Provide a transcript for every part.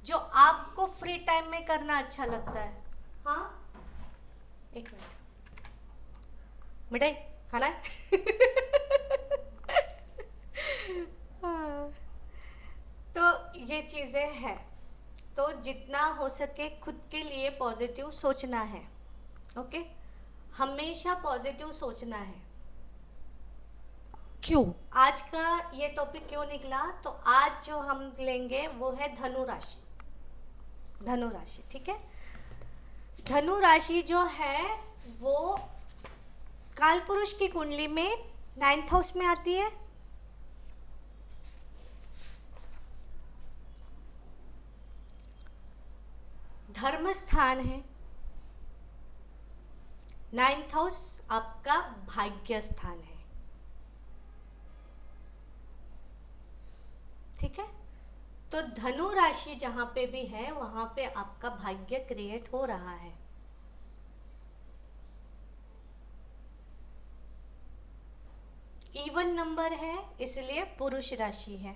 जो आपको free time में करना अच्छा लगता है। हाँ, एक मिनट, मिठाई खाना है। हाँ, तो ये चीज़ें हैं। तो जितना हो सके खुद के लिए पॉजिटिव सोचना है। ओके, हमेशा पॉजिटिव सोचना है। क्यों आज का ये टॉपिक क्यों निकला, तो आज जो हम लेंगे वो है धनु राशि। धनु राशि, ठीक है। धनु राशि जो है वो काल पुरुष की कुंडली में 9th हाउस में आती है। धर्म स्थान है। 9th हाउस आपका भाग्य स्थान है, ठीक है। तो धनु राशि जहां पे भी है वहां पे आपका भाग्य क्रिएट हो रहा है। इवन नंबर है इसलिए पुरुष राशि है।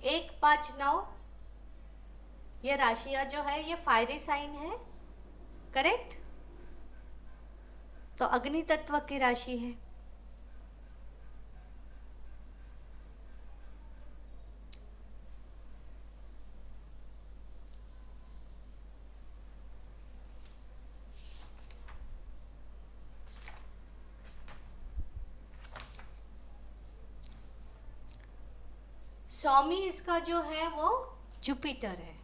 1, 5, 9 ये राशियां जो है ये फायरी साइन है, करेक्ट। तो अग्नि तत्व की राशि है। स्वामी इसका जो है वो जुपिटर है,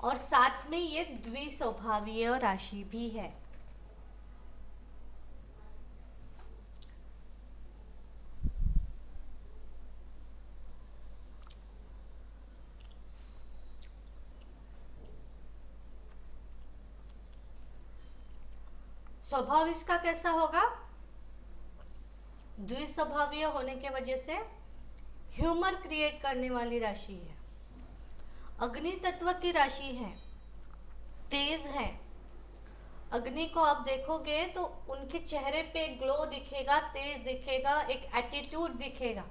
और साथ में ये द्विस्वभावीय राशि भी है। स्वभाव इसका कैसा होगा, द्विस्वभावीय होने के वजह से ह्यूमर क्रिएट करने वाली राशि है। अग्नि तत्व की राशि है, तेज है। अग्नि को आप देखोगे तो उनके चेहरे पे ग्लो दिखेगा, तेज दिखेगा, एक एटीट्यूड दिखेगा,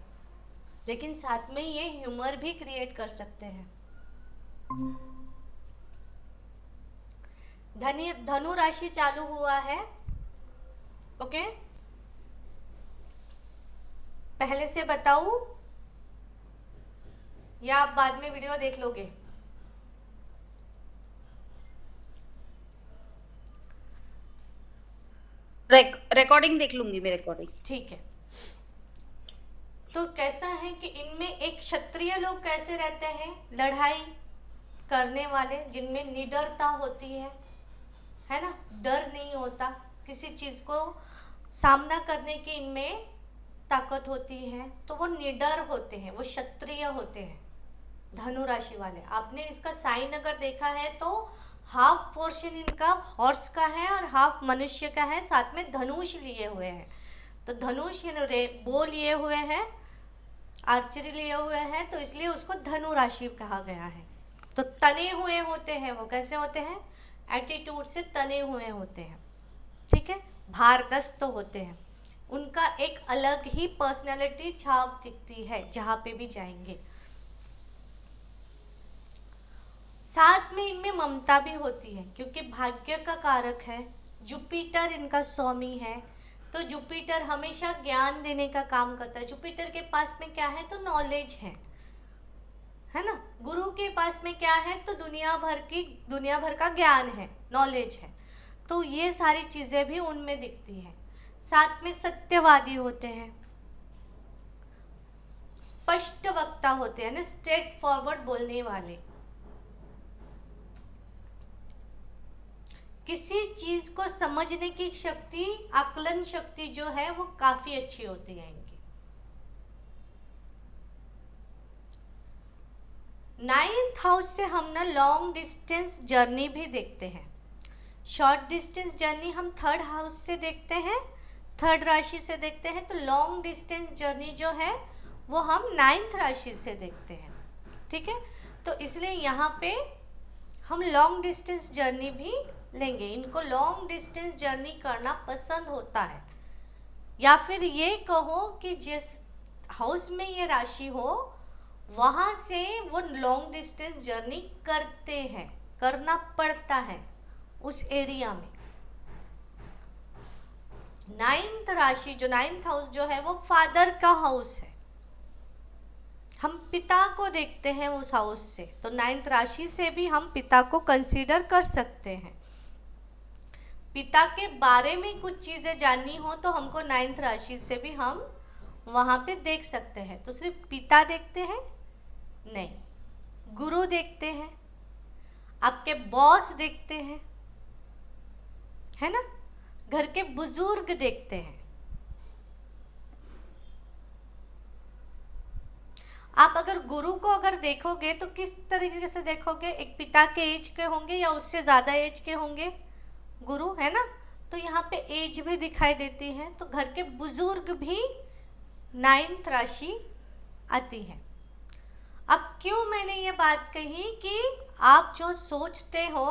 लेकिन साथ में ये ह्यूमर भी क्रिएट कर सकते हैं। धनु राशि चालू हुआ है, ओके। पहले से बताऊं या आप बाद में वीडियो देख लोगे? रिकॉर्डिंग देख लूंगी मैं, रिकॉर्डिंग। ठीक है। तो कैसा है कि इनमें एक क्षत्रिय लोग कैसे रहते हैं, लड़ाई करने वाले, जिनमें निडरता होती है ना, डर नहीं होता, किसी चीज को सामना करने की इनमें ताकत होती है, तो वो निडर होते हैं, वो क्षत्रिय होते हैं धनु राशि वाले। आपने इसका साइन अगर देखा है तो हाफ पोर्शन इनका हॉर्स का है और हाफ मनुष्य का है, साथ में धनुष लिए हुए हैं। तो धनुष बो लिए हुए हैं, आर्चरी लिए हुए हैं, तो इसलिए उसको धनु राशि कहा गया है। तो तने हुए होते हैं, वो कैसे होते हैं, एटीट्यूड से तने हुए होते हैं, ठीक है। भारदस्त तो होते हैं, उनका एक अलग ही पर्सनैलिटी छाप दिखती है जहाँ पे भी जाएंगे। साथ में इनमें ममता भी होती है, क्योंकि भाग्य का कारक है, जुपिटर इनका स्वामी है। तो जुपिटर हमेशा ज्ञान देने का काम करता है। जुपिटर के पास में क्या है, तो नॉलेज है ना। गुरु के पास में क्या है, तो दुनिया भर का ज्ञान है, नॉलेज है। तो ये सारी चीजें भी उनमें दिखती हैं। साथ में सत्यवादी होते हैं, स्पष्ट वक्ता होते हैं ना, स्ट्रेट फॉरवर्ड बोलने वाले। किसी चीज को समझने की शक्ति, आकलन शक्ति जो है वो काफी अच्छी होती है इनकी। 9th हाउस से हम ना लॉन्ग डिस्टेंस जर्नी भी देखते हैं। शॉर्ट डिस्टेंस जर्नी हम 3rd हाउस से देखते हैं, 3rd राशि से देखते हैं। तो लॉन्ग डिस्टेंस जर्नी जो है वो हम 9th राशि से देखते हैं, ठीक है। तो इसलिए यहाँ पे हम लॉन्ग डिस्टेंस जर्नी भी लेंगे। इनको लॉन्ग डिस्टेंस जर्नी करना पसंद होता है, या फिर ये कहो कि जिस हाउस में ये राशि हो वहां से वो लॉन्ग डिस्टेंस जर्नी करते हैं, करना पड़ता है उस एरिया में। नाइन्थ राशि जो नाइन्थ हाउस जो है वो फादर का हाउस है, हम पिता को देखते हैं उस हाउस से, तो नाइन्थ राशि से भी हम पिता को कंसीडर कर सकते हैं। पिता के बारे में कुछ चीजें जाननी हो तो हमको नाइन्थ राशि से भी हम वहां पे देख सकते हैं। तो सिर्फ पिता देखते हैं नहीं, गुरु देखते हैं, आपके बॉस देखते हैं, है ना, घर के बुजुर्ग देखते हैं। आप अगर गुरु को अगर देखोगे तो किस तरीके से देखोगे, एक पिता के एज के होंगे या उससे ज़्यादा एज के होंगे गुरु, है ना, तो यहाँ पे एज भी दिखाई देती है, तो घर के बुजुर्ग भी नाइन्थ राशि आती है। अब क्यों मैंने ये बात कही कि आप जो सोचते हो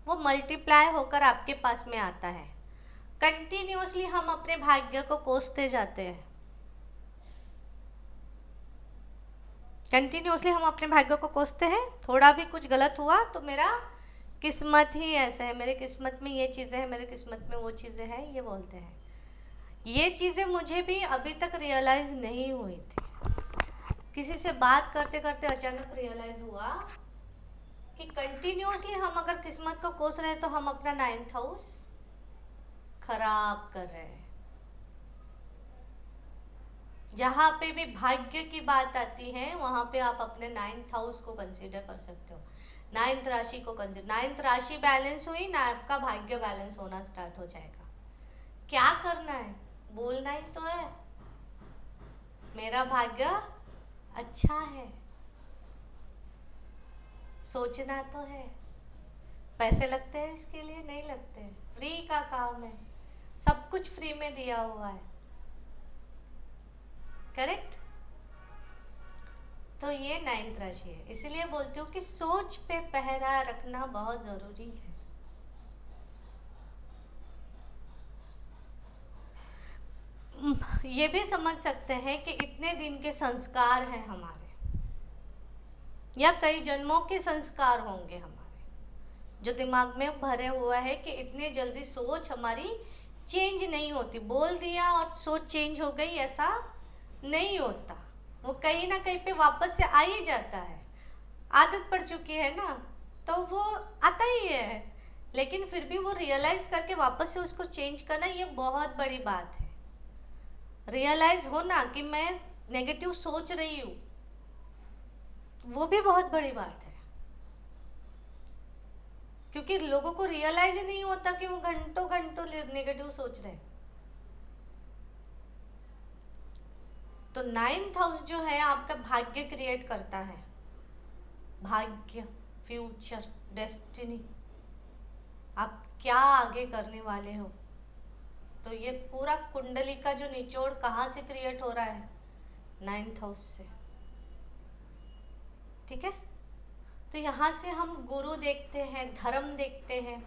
वो मल्टीप्लाई होकर आपके पास में आता है। कंटिन्यूअसली हम अपने भाग्य को कोसते जाते हैं, कंटिन्यूअसली हम अपने भाग्य को कोसते हैं, थोड़ा भी कुछ गलत हुआ तो मेरा किस्मत ही ऐसा है, मेरे किस्मत में ये चीज़ें हैं, मेरे किस्मत में वो चीज़ें हैं, ये बोलते हैं। ये चीज़ें मुझे भी अभी तक रियलाइज़ नहीं हुई थी, किसी से बात करते करते अचानक रियलाइज़ हुआ कि कंटिन्यूअसली हम अगर किस्मत को कोस रहे हैं तो हम अपना नाइन्थ हाउस खराब कर रहे हैं। जहाँ पे भी भाग्य की बात आती है वहाँ पे आप अपने नाइन्थ हाउस को कंसीडर कर सकते हो, नाइन्थ राशि को कंसीडर। नाइन्थ राशि बैलेंस हुई ना, आपका भाग्य बैलेंस होना स्टार्ट हो जाएगा। क्या करना है, बोलना ही तो है, मेरा भाग्य अच्छा है, सोचना तो है। पैसे लगते हैं इसके लिए? नहीं लगते, फ्री का काम है, सब कुछ फ्री में दिया हुआ है, करेक्ट। तो ये नाइन्थ राशि है, इसलिए बोलती हूँ कि सोच पे पहरा रखना बहुत जरूरी है। ये भी समझ सकते हैं कि इतने दिन के संस्कार हैं हमारे, या कई जन्मों के संस्कार होंगे हमारे, जो दिमाग में भरे हुआ है कि इतने जल्दी सोच हमारी चेंज नहीं होती। बोल दिया और सोच चेंज हो गई, ऐसा नहीं होता, वो कहीं ना कहीं पे वापस से आ ही जाता है। आदत पड़ चुकी है ना, तो वो आता ही है, लेकिन फिर भी वो रियलाइज़ करके वापस से उसको चेंज करना, ये बहुत बड़ी बात है। रियलाइज़ होना कि मैं नेगेटिव सोच रही हूँ, वो भी बहुत बड़ी बात है, क्योंकि लोगों को रियलाइज ही नहीं होता कि वो घंटों घंटों नेगेटिव सोच रहे हैं। तो नाइन्थ हाउस जो है आपका भाग्य क्रिएट करता है, भाग्य, फ्यूचर, डेस्टिनी, आप क्या आगे करने वाले हो। तो ये पूरा कुंडली का जो निचोड़ कहाँ से क्रिएट हो रहा है, नाइन्थ हाउस से, ठीक है। तो यहाँ से हम गुरु देखते हैं, धर्म देखते हैं,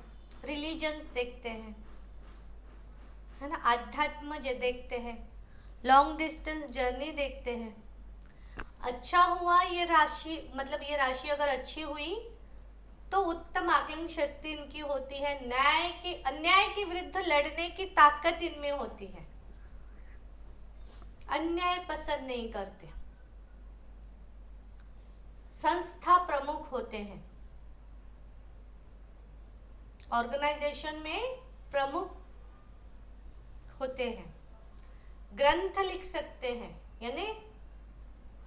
रिलीजन्स देखते हैं, है ना, आध्यात्म देखते हैं, लॉन्ग डिस्टेंस जर्नी देखते हैं। अच्छा हुआ ये राशि, मतलब ये राशि अगर अच्छी हुई तो उत्तम आकलन शक्ति इनकी होती है, न्याय के अन्याय के विरुद्ध लड़ने की ताकत इनमें होती है, अन्याय पसंद नहीं करते, संस्था प्रमुख होते हैं, ऑर्गेनाइजेशन में प्रमुख होते हैं, ग्रंथ लिख सकते हैं, यानी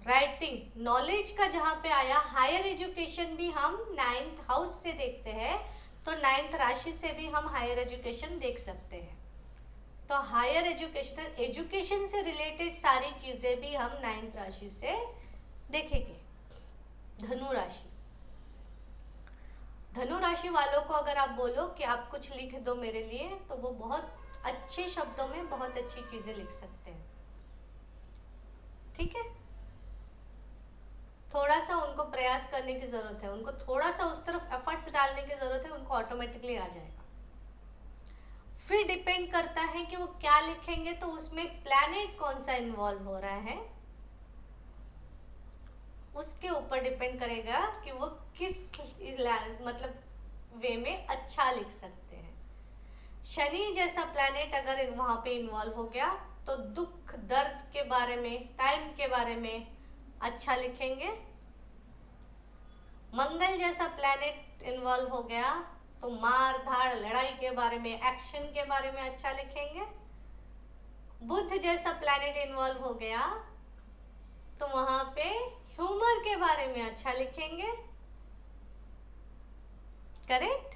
राइटिंग, नॉलेज का जहाँ पे आया। हायर एजुकेशन भी हम नाइन्थ हाउस से देखते हैं, तो नाइन्थ राशि से भी हम हायर एजुकेशन देख सकते हैं। तो हायर एजुकेशन से रिलेटेड सारी चीज़ें भी हम नाइन्थ राशि से देखेंगे। धनु राशि, धनु राशि वालों को अगर आप बोलो कि आप कुछ लिख दो मेरे लिए, तो वो बहुत अच्छे शब्दों में बहुत अच्छी चीज़ें लिख सकते हैं, ठीक है। थोड़ा सा उनको प्रयास करने की ज़रूरत है, उनको थोड़ा सा उस तरफ एफर्ट्स डालने की ज़रूरत है, उनको ऑटोमेटिकली आ जाएगा। फिर डिपेंड करता है कि वो क्या लिखेंगे, तो उसमें प्लैनेट कौन सा इन्वॉल्व हो रहा है उसके ऊपर डिपेंड करेगा कि वो किस मतलब वे में अच्छा लिख सकते हैं। शनि जैसा प्लैनेट अगर वहां पे इन्वॉल्व हो गया तो दुख दर्द के बारे में, टाइम के बारे में अच्छा लिखेंगे। मंगल जैसा प्लैनेट इन्वॉल्व हो गया तो मार धाड़ लड़ाई के बारे में, एक्शन के बारे में अच्छा लिखेंगे। बुध जैसा प्लैनेट इन्वॉल्व हो गया तो वहां पे ह्यूमर के बारे में अच्छा लिखेंगे। करेक्ट।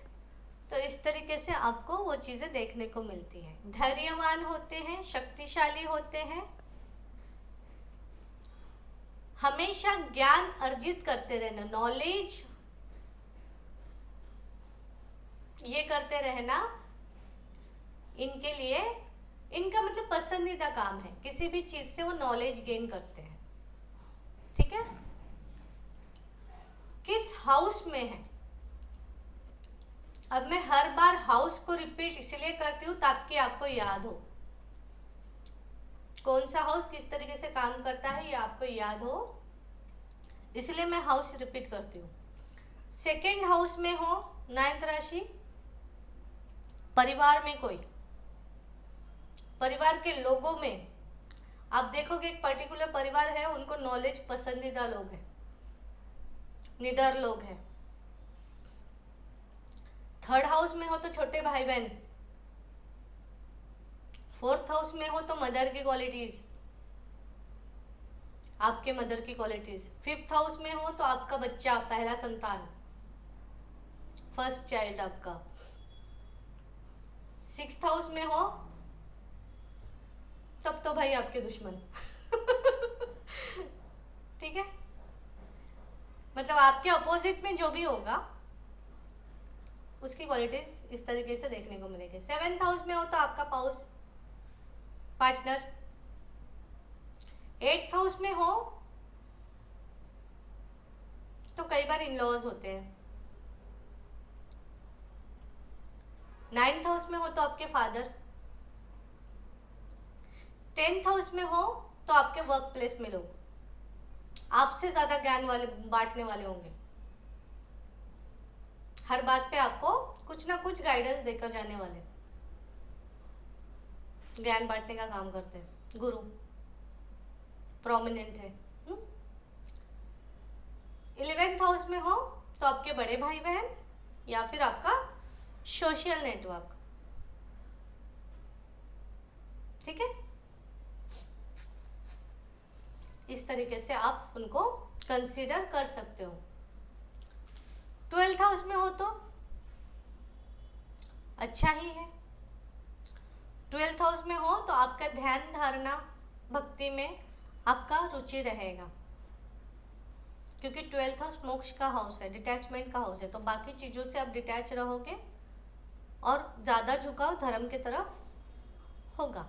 तो इस तरीके से आपको वो चीजें देखने को मिलती हैं। धैर्यवान होते हैं, शक्तिशाली होते हैं, हमेशा ज्ञान अर्जित करते रहना, नॉलेज ये करते रहना इनके लिए, इनका मतलब पसंदीदा काम है। किसी भी चीज से वो नॉलेज गेन करते हैं। ठीक है। किस हाउस में है, अब मैं हर बार हाउस को रिपीट इसलिए करती हूँ ताकि आपको याद हो कौन सा हाउस किस तरीके से काम करता है, ये आपको याद हो, इसलिए मैं हाउस रिपीट करती हूँ। सेकेंड हाउस में हो 9th राशि, परिवार में कोई, परिवार के लोगों में आप देखोगे एक पर्टिकुलर परिवार है, उनको नॉलेज पसंदीदा लोग हैं, निडर लोग हैं। थर्ड हाउस में हो तो छोटे भाई बहन, फोर्थ हाउस में हो तो मदर की क्वालिटीज, आपके मदर की क्वालिटीज। फिफ्थ हाउस में हो तो आपका बच्चा, पहला संतान, फर्स्ट चाइल्ड आपका। सिक्स्थ हाउस में हो तब तो भाई आपके दुश्मन ठीक है, मतलब आपके अपोजिट में जो भी होगा उसकी क्वालिटीज इस तरीके से देखने को मिलेगी। सेवेंथ हाउस में हो तो आपका पाउस, पार्टनर। एट्थ हाउस में हो तो कई बार इन लॉज होते हैं। नाइन्थ हाउस में हो तो आपके फादर। 10th हाउस में हो तो आपके वर्क प्लेस में लोग आपसे ज्यादा ज्ञान वाले बांटने वाले होंगे, हर बात पे आपको कुछ ना कुछ गाइडेंस देकर जाने वाले, ज्ञान बांटने का काम करते हैं। गुरु प्रोमिनेंट है। 11th हाउस में हो तो आपके बड़े भाई बहन या फिर आपका सोशल नेटवर्क। ठीक है, इस तरीके से आप उनको कंसीडर कर सकते हो। 12th हाउस में हो तो अच्छा ही है। 12th हाउस में हो तो आपका ध्यान धारणा भक्ति में आपका रुचि रहेगा, क्योंकि 12th हाउस मोक्ष का हाउस है, डिटैचमेंट का हाउस है, तो बाकी चीजों से आप डिटैच रहोगे और ज्यादा झुकाव धर्म की तरफ होगा।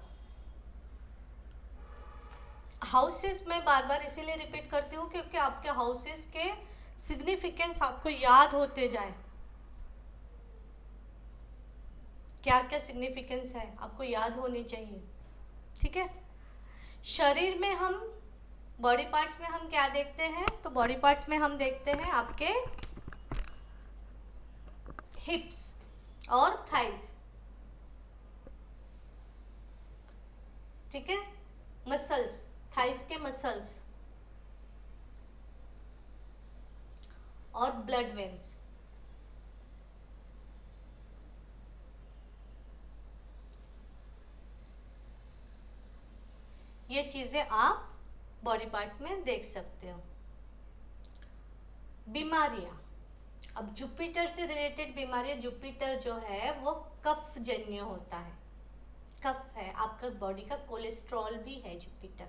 हाउसेस मैं बार बार इसीलिए रिपीट करती हूँ क्योंकि आपके हाउसेस के सिग्निफिकेंस आपको याद होते जाए, क्या क्या सिग्निफिकेंस है आपको याद होनी चाहिए। ठीक है। शरीर में हम, बॉडी पार्ट्स में हम क्या देखते हैं, तो बॉडी पार्ट्स में हम देखते हैं आपके हिप्स और थाइज। ठीक है, मसल्स, थाइस के मसल्स और ब्लड वेन्स। ये चीजें आप बॉडी पार्ट्स में देख सकते हो। बीमारियां, अब जुपिटर से रिलेटेड बीमारियां, जुपिटर जो है वो कफ जन्य होता है, कफ है, आपका बॉडी का कोलेस्ट्रॉल भी है जुपिटर।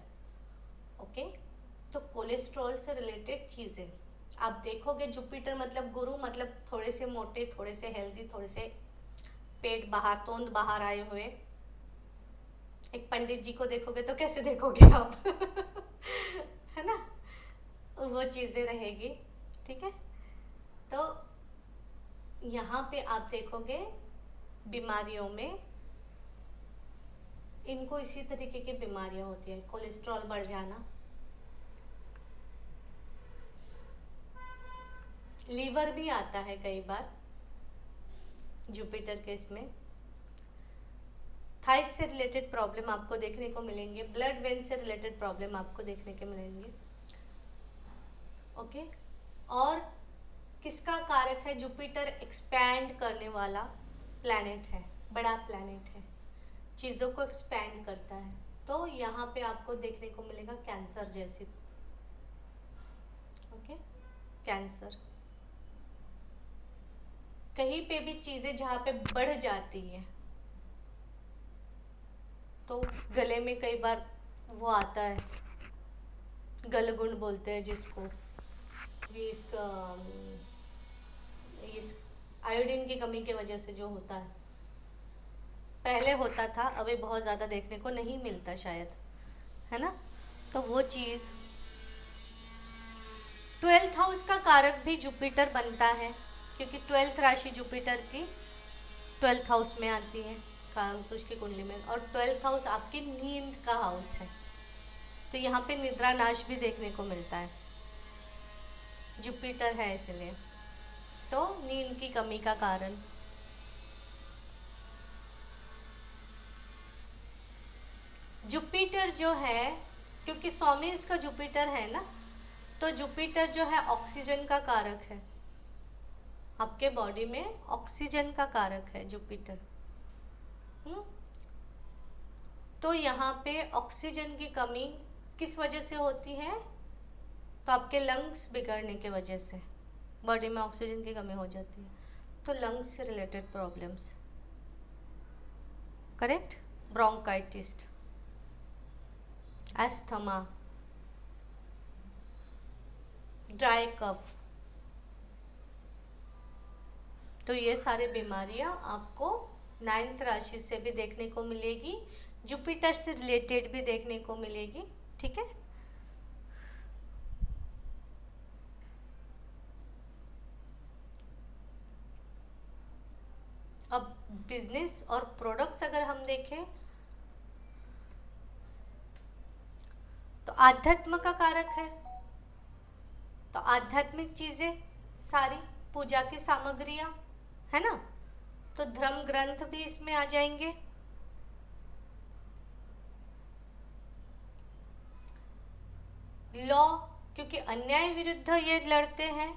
ओके, तो कोलेस्ट्रॉल से रिलेटेड चीजें आप देखोगे, जुपिटर मतलब गुरु, मतलब थोड़े से मोटे, थोड़े से हेल्दी, थोड़े से पेट बाहर, तोंद बाहर आए हुए। एक पंडित जी को देखोगे तो कैसे देखोगे आप है ना, वो चीजें रहेगी। ठीक है, तो यहाँ पे आप देखोगे बीमारियों में इनको इसी तरीके की बीमारियां होती है, कोलेस्ट्रॉल बढ़ जाना, लीवर भी आता है कई बार जुपिटर के इसमें, थाइस से रिलेटेड प्रॉब्लम आपको देखने को मिलेंगे, ब्लड वेन से रिलेटेड प्रॉब्लम आपको देखने के मिलेंगे। ओके, और किसका कारक है? जुपिटर एक्सपैंड करने वाला प्लैनेट है, बड़ा प्लैनेट है, चीज़ों को एक्सपैंड करता है। तो यहाँ पे आपको देखने को मिलेगा कैंसर जैसी, ओके, कैंसर, कहीं पे भी चीज़ें जहाँ पे बढ़ जाती है, तो गले में कई बार वो आता है, गलगुंड बोलते हैं जिसको, ये इस आयोडीन की कमी की वजह से जो होता है, पहले होता था, अभी बहुत ज़्यादा देखने को नहीं मिलता शायद, है ना। तो वो चीज़, 12th हाउस का कारक भी जुपिटर बनता है, क्योंकि 12th राशि जुपिटर की 12th हाउस में आती है कालपुरुष की कुंडली में, और 12th हाउस आपकी नींद का हाउस है, तो यहाँ पे निद्रा नाश भी देखने को मिलता है, जुपिटर है इसलिए, तो नींद की कमी का कारण। जुपिटर जो है, क्योंकि स्वामी इसका जुपिटर है ना, तो जुपिटर जो है ऑक्सीजन का कारक है, आपके बॉडी में ऑक्सीजन का कारक है जुपिटर। तो यहाँ पे ऑक्सीजन की कमी किस वजह से होती है? तो आपके लंग्स बिगड़ने के वजह से बॉडी में ऑक्सीजन की कमी हो जाती है, तो लंग्स से related problems, correct, bronchitis, asthma, dry cough, तो ये सारी बीमारियां आपको 9th राशि से भी देखने को मिलेगी, जुपिटर से रिलेटेड भी देखने को मिलेगी, ठीक है। अब बिजनेस और प्रोडक्ट्स अगर हम देखें तो आध्यात्म का कारक है, तो आध्यात्मिक चीजें सारी, पूजा की सामग्रियां, है ना, तो धर्म ग्रंथ भी इसमें आ जाएंगे। लॉ, क्योंकि अन्याय विरुद्ध ये लड़ते हैं,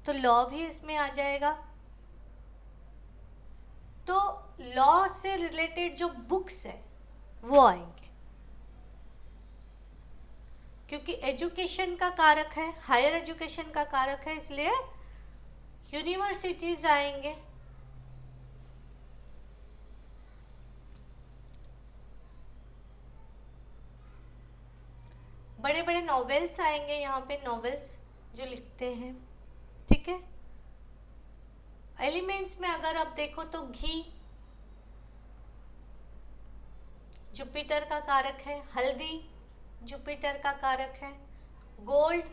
तो लॉ भी इसमें आ जाएगा। तो लॉ से रिलेटेड जो बुक्स है वो आएंगे, क्योंकि एजुकेशन का कारक है, हायर एजुकेशन का कारक है, इसलिए यूनिवर्सिटीज आएंगे। बड़े बड़े नॉवेल्स आएंगे यहाँ पे, नॉवेल्स जो लिखते हैं, ठीक है। एलिमेंट्स में अगर आप देखो तो घी जुपिटर का कारक है, हल्दी जुपिटर का कारक है, गोल्ड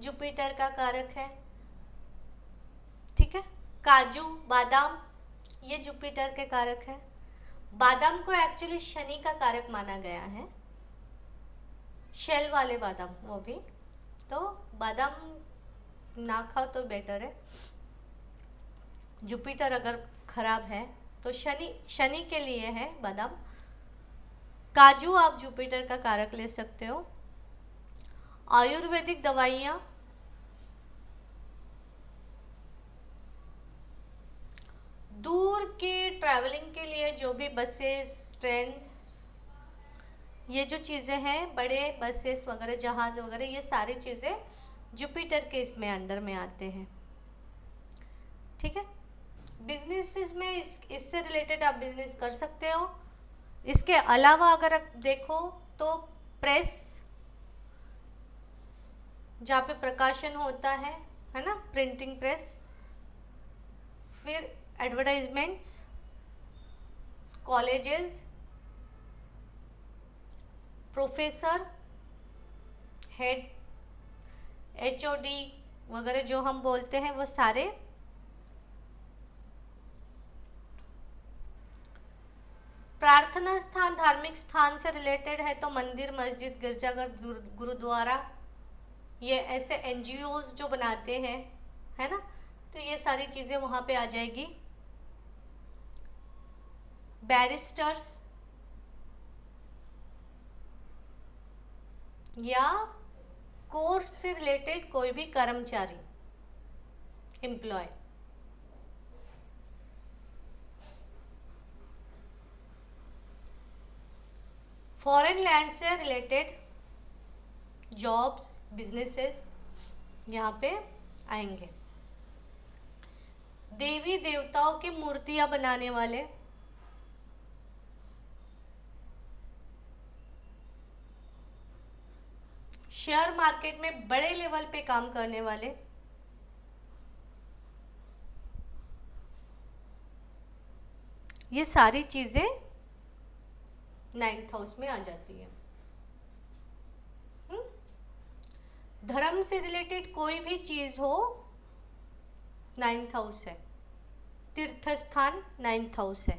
जुपिटर का कारक है, ठीक है। काजू, बादाम, ये जुपिटर के कारक है। बादाम को एक्चुअली शनि का कारक माना गया है, शेल वाले बादाम वो भी, तो बादाम ना खाओ तो बेटर है। जुपिटर अगर खराब है तो शनि के लिए है बादाम। काजू आप जुपिटर का कारक ले सकते हो। आयुर्वेदिक दवाइयाँ, दूर के ट्रैवलिंग के लिए जो भी बसेस, ट्रेन्स, ये जो चीज़ें हैं, बड़े बसेस वगैरह, जहाज वगैरह, ये सारी चीज़ें जुपिटर के इसमें अंडर में आते हैं, ठीक है। बिजनेसेस में इससे रिलेटेड आप बिजनेस कर सकते हो। इसके अलावा अगर आप देखो तो प्रेस, जहाँ पे प्रकाशन होता है ना, प्रिंटिंग प्रेस, फिर advertisements, colleges, professor, head, HOD वगैरह जो हम बोलते हैं, वो सारे प्रार्थना स्थान धार्मिक स्थान से रिलेटेड है तो मंदिर, मस्जिद, गिरजाघर, गुरुद्वारा, ये ऐसे एनजीओज जो बनाते हैं, है ना, तो ये सारी चीज़ें वहाँ पे आ जाएगी। बैरिस्टर्स या कोर्ट से रिलेटेड कोई भी कर्मचारी, एम्प्लॉय। फॉरेन लैंड से रिलेटेड जॉब्स, बिजनेसेस यहाँ पे आएंगे। देवी देवताओं की मूर्तियां बनाने वाले, शेयर मार्केट में बड़े लेवल पे काम करने वाले, ये सारी चीजें 9th हाउस में आ जाती है। धर्म से रिलेटेड कोई भी चीज हो 9th हाउस है। तीर्थ स्थान 9th हाउस है।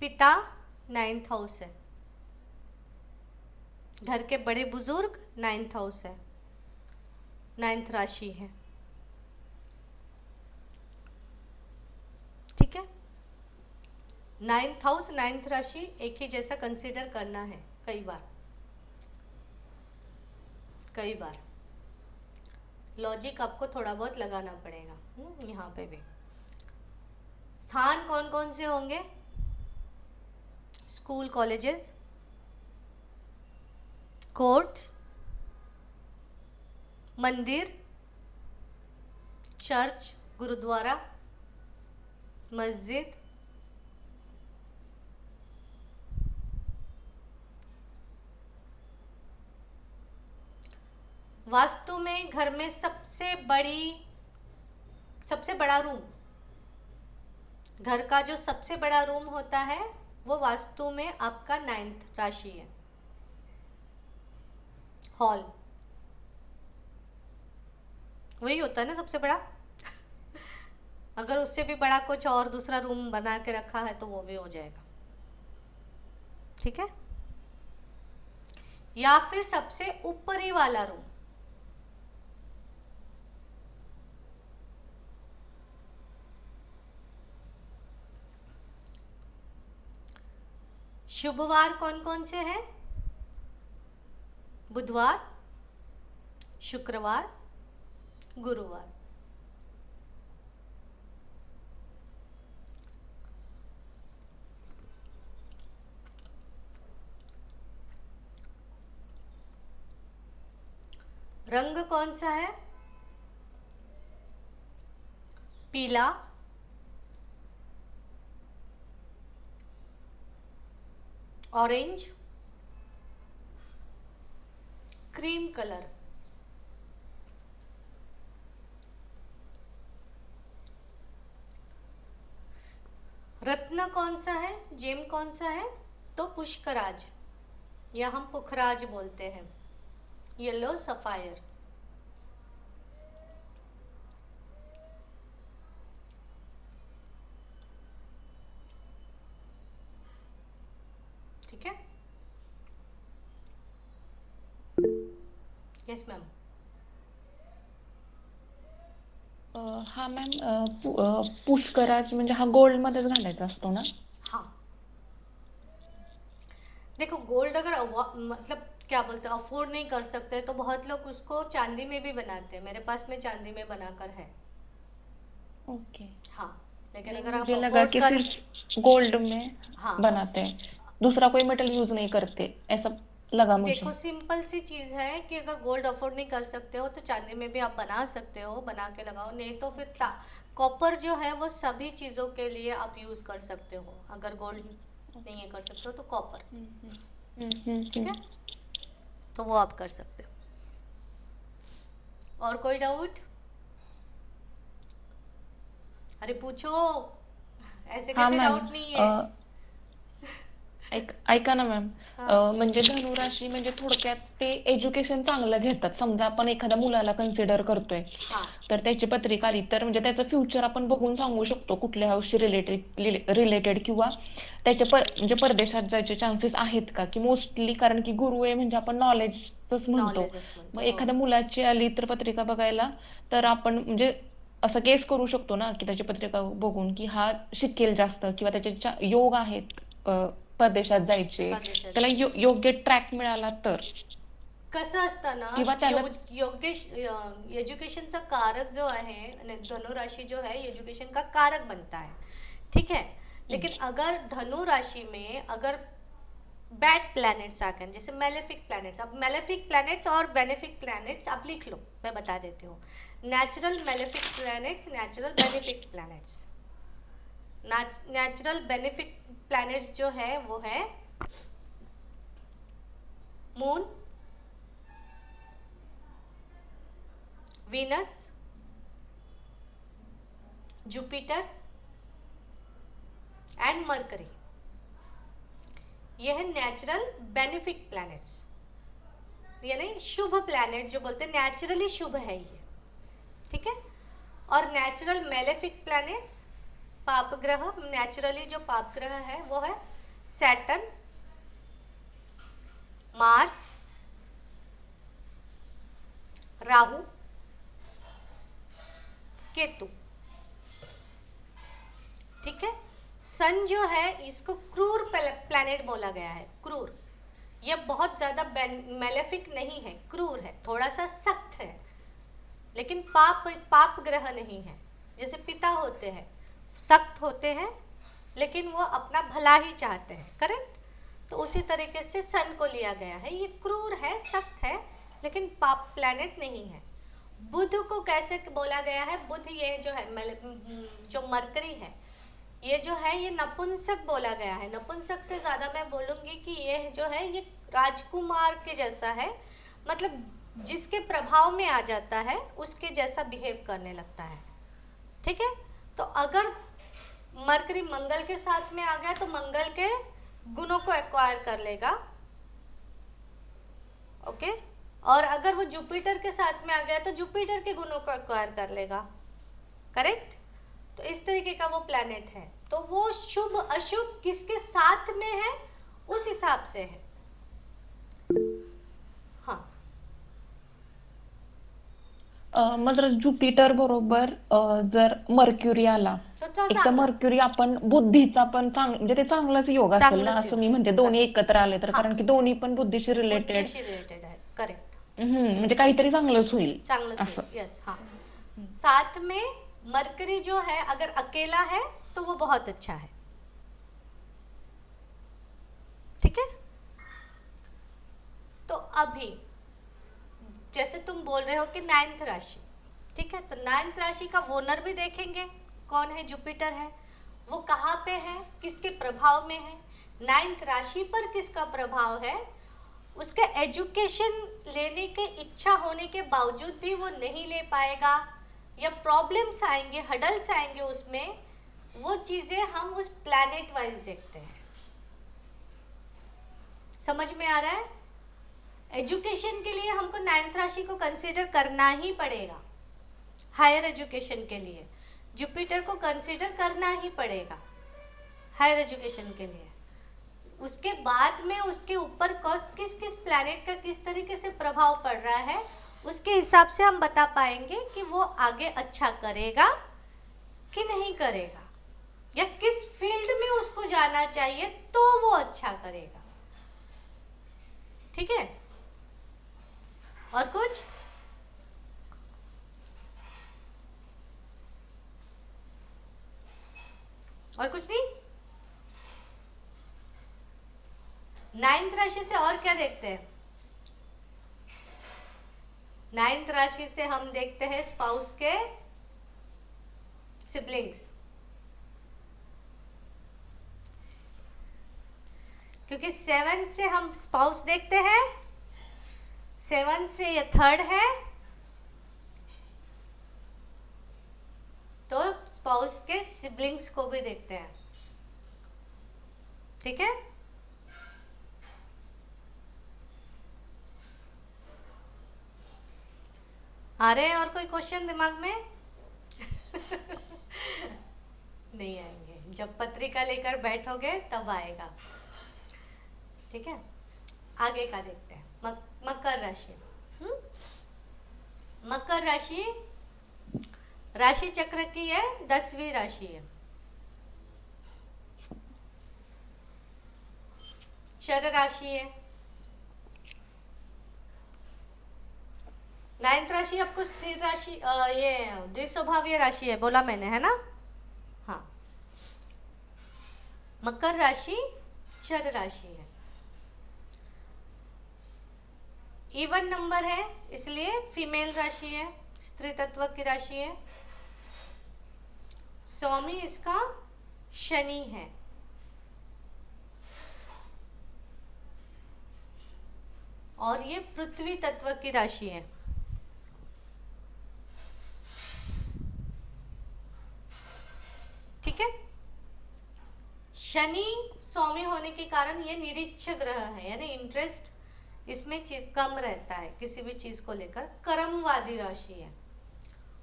पिता 9th हाउस है। घर के बड़े बुजुर्ग 9th हाउस है। 9th राशि है। ठीक है, 9th हाउस 9th राशि एक ही जैसा कंसीडर करना है। कई बार लॉजिक आपको थोड़ा बहुत लगाना पड़ेगा। यहाँ पे भी स्थान कौन कौन से होंगे? स्कूल, कॉलेजेस, कोर्ट, मंदिर, चर्च, गुरुद्वारा, मस्जिद, वास्तु में घर में सबसे बड़ा रूम, घर का जो सबसे बड़ा रूम होता है वो वास्तु में आपका 9th राशि है। हॉल वही होता है ना सबसे बड़ा। अगर उससे भी बड़ा कुछ और दूसरा रूम बना के रखा है तो वो भी हो जाएगा। ठीक है, या फिर सबसे ऊपरी वाला रूम। शुभवार कौन कौन से हैं? बुधवार, शुक्रवार, गुरुवार। रंग कौन सा है? पीला, ऑरेंज, क्रीम कलर। रत्न कौन सा है? जेम कौन सा है? तो पुष्कराज, या हम पुखराज बोलते हैं, येलो सफायर। ठीक है, यस मैम। हा मॅम, पुष्कराज म्हणजे हा गोल्ड मध्येच घालायचा असतो ना? हाँ, देखो गोल्ड अगर मतलब क्या बोलते हैं, अफोर्ड नहीं कर सकते तो बहुत लोग उसको चांदी में भी बनाते हैं। मेरे पास में चांदी में बनाकर है। ओके। हाँ, लेकिन नहीं, अगर आप मुझे लगा अफोर्ड कि कर, सिर्फ गोल्ड में हाँ हाँ, बनाते हैं, दूसरा कोई मेटल यूज नहीं करते, ऐसा लगा देखो मुझे। सिंपल सी चीज़ है कि अगर गोल्ड अफोर्ड नहीं कर सकते हो तो चांदी में भी आप बना सकते हो, बना के लगाओ। नहीं तो फिर कॉपर जो है वो सभी चीज़ों के लिए आप यूज़ कर सकते हो। अगर गोल्ड नहीं है कर सकते हो तो कॉपर। ठीक है, तो वो आप कर सकते हो। और कोई डाउट? अरे पूछो, ऐसे हाँ कैसे मैम, डाउट नहीं है? ऐका ना मॅम, हा म्हणजे धनुराशी म्हणजे थोडक्यात ते एज्युकेशन चांगलं घेतात. समजा आपण एखाद्या मुलाला कन्सिडर करतोय, हा तर त्याची पत्रिका आली तर म्हणजे त्याचं फ्युचर आपण बघून सांगू शकतो कुठल्या हाऊसशी रिलेटेड किंवा त्याचे म्हणजे परदेशात जायचे चान्सेस आहेत का, की मोस्टली कारण की गुरु आहे म्हणजे आपण नॉलेजच म्हणतो. नॉलेजच मग म्हणतो हो. एखाद्या मुलाची आली तर पत्रिका बघायला, तर आपण म्हणजे असं गेस करू शकतो ना की त्याची पत्रिका बघून की हा शिकेल जास्त किंवा त्याचे योग आहेत परदेशात जायचे, परदेशात त्याला जायचे. योग्य ट्रॅक मिळाला तर, कसं असतं ना, किंवा त्यानं योगेश एजुकेशनचा कारक जो है, धनु राशि जो है एजुकेशन का कारक बनता है, ठीक है। लेकिन अगर धनु राशि में अगर बैड प्लैनेट्स आ गए, जैसे मेलेफिक प्लैनेट्स, अब मेलेफिक प्लैनेट्स और बेनिफिक प्लैनेट्स आप लिख लो, मैं बता देती हूँ। Natural malefic planets, natural benefic planets. Natural benefic planets जो है वो है moon, Venus, Jupiter and mercury. ये है नेचुरल बेनिफिक प्लैनेट्स, यानी शुभ प्लैनेट जो बोलते हैं, नेचुरली शुभ है ये, ठीक है। और नेचुरल मेलेफिक प्लैनेट्स, पाप ग्रह, नेचुरली जो पाप ग्रह है वो है सैटर्न, मार्स, राहु, केतु, ठीक है। सन जो है इसको क्रूर प्लैनेट बोला गया है, क्रूर। यह बहुत ज़्यादा मेलेफिक नहीं है, क्रूर है, थोड़ा सा सख्त है, लेकिन पाप ग्रह नहीं है। जैसे पिता होते हैं, सख्त होते हैं, लेकिन वो अपना भला ही चाहते हैं, करेक्ट। तो उसी तरीके से सन को लिया गया है, ये क्रूर है, सख्त है, लेकिन पाप प्लैनेट नहीं है। बुध को कैसे बोला गया है, बुध ये जो है जो मरकरी है, ये जो है ये नपुंसक बोला गया है। नपुंसक से ज़्यादा मैं बोलूँगी कि ये जो है ये राजकुमार के जैसा है, मतलब जिसके प्रभाव में आ जाता है उसके जैसा बिहेव करने लगता है, ठीक है। तो अगर मरकरी मंगल के साथ में आ गया तो मंगल के गुणों को एक्वायर कर लेगा, ओके। और अगर वो जुपिटर के साथ में आ गया तो जुपिटर के गुणों को एक्वायर कर लेगा, करेक्ट। तो इस तरीके का वो प्लैनेट है। तो वो शुभ अशुभ किसके साथ में है उस हिसाब से है, हाँ। मग जर ज्युपिटर बरोबर जर मर्क्युरी आला, तो एक तर चांगला, मर्क्युरी आपण बुद्धीचा पण म्हणजे ते चांगलाच योग असेल ना चांगलंच असं योग मी म्हणते, दोन्ही करेक्ट, एकत्र आले तर, हाँ, कारण की दोन्ही पण बुद्धीशी रिलेटेड, बुद्धिशी रिलेटेड है, करेक्ट। म्हणजे काहीतरी चांगलंच होईल चांगलंच असं. होईल, यस, हाँ। साथ में मरकरी जो है अगर अकेला है तो वो बहुत अच्छा है, ठीक है। तो अभी जैसे तुम बोल रहे हो कि 9th राशि, ठीक है, तो 9th राशि का वोनर भी देखेंगे, कौन है, जुपिटर है। वो कहाँ पे है, किसके प्रभाव में है, 9th राशि पर किसका प्रभाव है, उसके एजुकेशन लेने के इच्छा होने के बावजूद भी वो नहीं ले पाएगा, या प्रॉब्लम्स आएंगे, हडल्स आएंगे उसमें, वो चीज़ें हम उस प्लैनेट वाइज देखते हैं। समझ में आ रहा है। एजुकेशन के लिए हमको 9th राशि को कंसीडर करना ही पड़ेगा, हायर एजुकेशन के लिए जुपिटर को कंसीडर करना ही पड़ेगा हायर एजुकेशन के लिए। उसके बाद में उसके ऊपर किस किस प्लैनेट का किस तरीके से प्रभाव पड़ रहा है, उसके हिसाब से हम बता पाएंगे कि वो आगे अच्छा करेगा कि नहीं करेगा, या किस फील्ड में उसको जाना चाहिए तो वो अच्छा करेगा, ठीक है। और कुछ, और कुछ नहीं। 9th राशि से और क्या देखते हैं, 9th राशि से हम देखते हैं स्पाउस के सिबलिंग्स, क्योंकि 7th से हम स्पाउस देखते हैं, 7th से ये 3rd है, तो स्पाउस के सिबलिंग्स को भी देखते हैं, ठीक है। आ रहे हैं और कोई क्वेश्चन दिमाग में? नहीं आएंगे, जब पत्रिका लेकर बैठोगे तब आएगा। ठीक है, आगे का देखते हैं। मकर राशि। मकर राशि राशि चक्र की है 10वीं राशि है। चर राशि है। 9th राशि आपको स्थिर राशि, ये द्विस्वभावीय राशि है, बोला मैंने, है ना? हाँ, मकर राशि चर राशि है। इवन नंबर है, इसलिए फीमेल राशि है, स्त्री तत्व की राशि है। स्वामी इसका शनि है। और ये पृथ्वी तत्व की राशि है। ठीक है, शनि स्वामी होने के कारण ये निरीक्ष ग्रह है, यानी इंटरेस्ट इसमें कम रहता है किसी भी चीज को लेकर। कर्मवादी राशि है,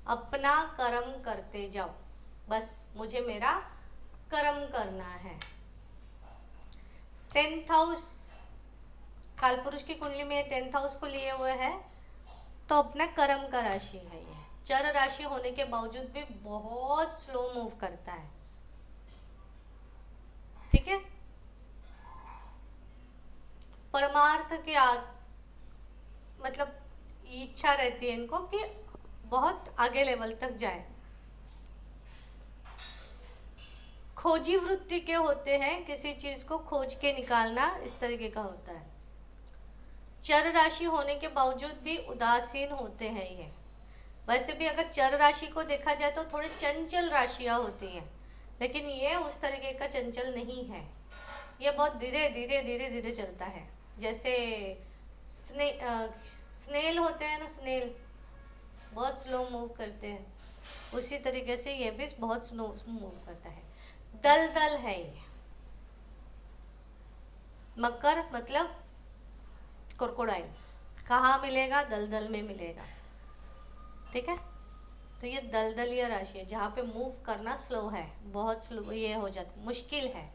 अपना कर्म करते जाओ, बस मुझे मेरा कर्म करना है। 10th हाउस कालपुरुष की कुंडली में 10th हाउस को लिए हुए है, तो अपना कर्म का राशि है ये। चर राशि होने के बावजूद भी बहुत स्लो मूव करता है। ठीक है, परमार्थ की मतलब इच्छा रहती है इनको कि बहुत आगे लेवल तक जाए। खोजी वृत्ति के होते हैं, किसी चीज को खोज के निकालना, इस तरीके का होता है। चर राशि होने के बावजूद भी उदासीन होते हैं ये। वैसे भी अगर चर राशि को देखा जाए तो थोड़ी चंचल राशियां होती हैं, लेकिन ये उस तरीके का चंचल नहीं है। ये बहुत धीरे धीरे धीरे धीरे चलता है, जैसे स्नेल होते हैं ना, स्नेल बहुत स्लो मूव करते हैं, उसी तरीके से ये भी बहुत स्लो मूव करता है। दलदल है ये। मकर मतलब क्रोकोडाइल, कहाँ मिलेगा? दलदल में मिलेगा। ठीक है, तो ये दलदलीय राशि है, जहाँ पे मूव करना स्लो है, बहुत स्लो ये हो जाता, मुश्किल है,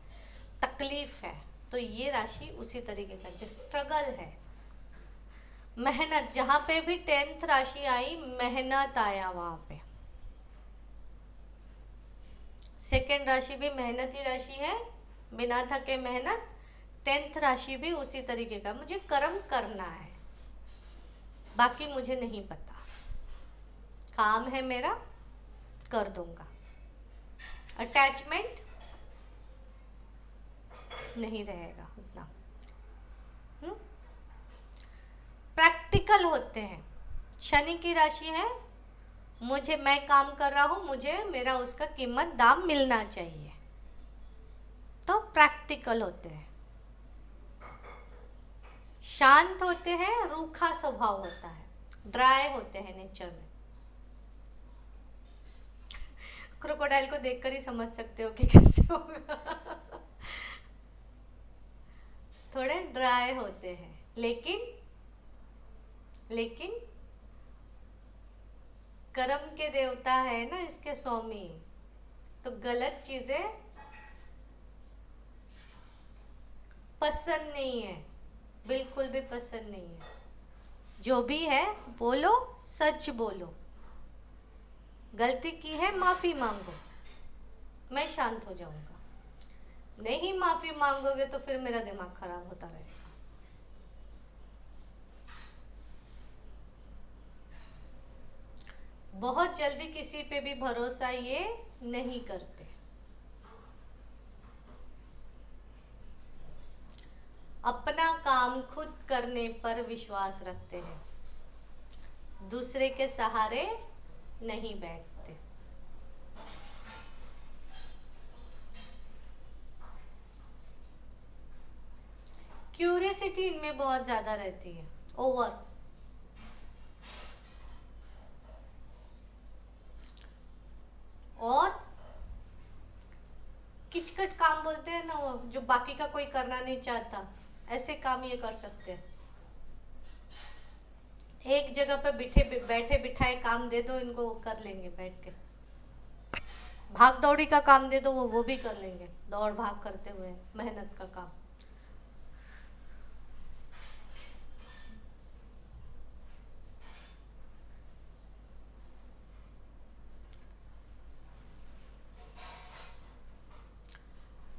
तकलीफ है। तो ये राशि उसी तरीके का जो स्ट्रगल है, मेहनत। जहाँ पे भी 10th राशि आई, मेहनत आया वहां पे। सेकेंड राशि भी मेहनती राशि है, बिना थके मेहनत। 10th राशि भी उसी तरीके का, मुझे कर्म करना है, बाकी मुझे नहीं पता, काम है मेरा, कर दूंगा। अटैचमेंट नहीं रहेगा उतना। प्रैक्टिकल होते हैं। शनि की राशि है, मैं काम कर रहा हूं, मुझे मेरा उसका कीमत दाम मिलना चाहिए, तो प्रैक्टिकल होते हैं। शांत होते हैं, रूखा स्वभाव होता है, ड्राई होते हैं नेचर में। क्रोकोडाइल को देखकर ही समझ सकते हो कि कैसे होगा। थोड़े ड्राई होते हैं, लेकिन कर्म के देवता है ना इसके स्वामी, तो गलत चीजें पसंद नहीं है, बिल्कुल भी पसंद नहीं है। जो भी है बोलो, सच बोलो। गलती की है माफी मांगो, मैं शांत हो जाऊंगा। नहीं माफी मांगोगे तो फिर मेरा दिमाग खराब होता रहेगा। बहुत जल्दी किसी पे भी भरोसा ये नहीं करते। अपना काम खुद करने पर विश्वास रखते हैं, दूसरे के सहारे नहीं बैठते। क्यूरियसिटी इनमें बहुत ज्यादा रहती है, ओवर। और किचकट काम बोलते हैं ना, वो जो बाकी का कोई करना नहीं चाहता, ऐसे काम ये कर सकते हैं। एक जगह पे बैठे बिठाए काम दे दो इनको, वो कर लेंगे बैठ के। भाग दौड़ी का काम दे दो, वो भी कर लेंगे, दौड़ भाग करते हुए मेहनत का काम।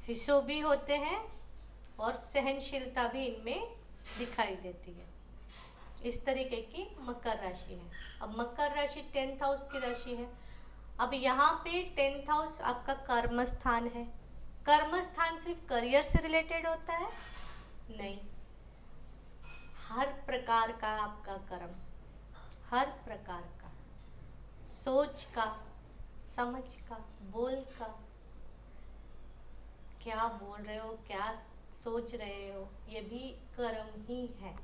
हिस्सों भी होते हैं और सहनशीलता भी इनमें दिखाई देती है। इस तरीके की मकर राशि है। अब मकर राशि 10th हाउस की राशि है। अब यहाँ पे 10th हाउस आपका कर्म स्थान है। कर्म स्थान सिर्फ करियर से रिलेटेड होता है? नहीं, हर प्रकार का आपका कर्म, हर प्रकार का, सोच का, समझ का, बोल का, क्या बोल रहे हो, क्या सोच रहे हो, ये भी कर्म ही है।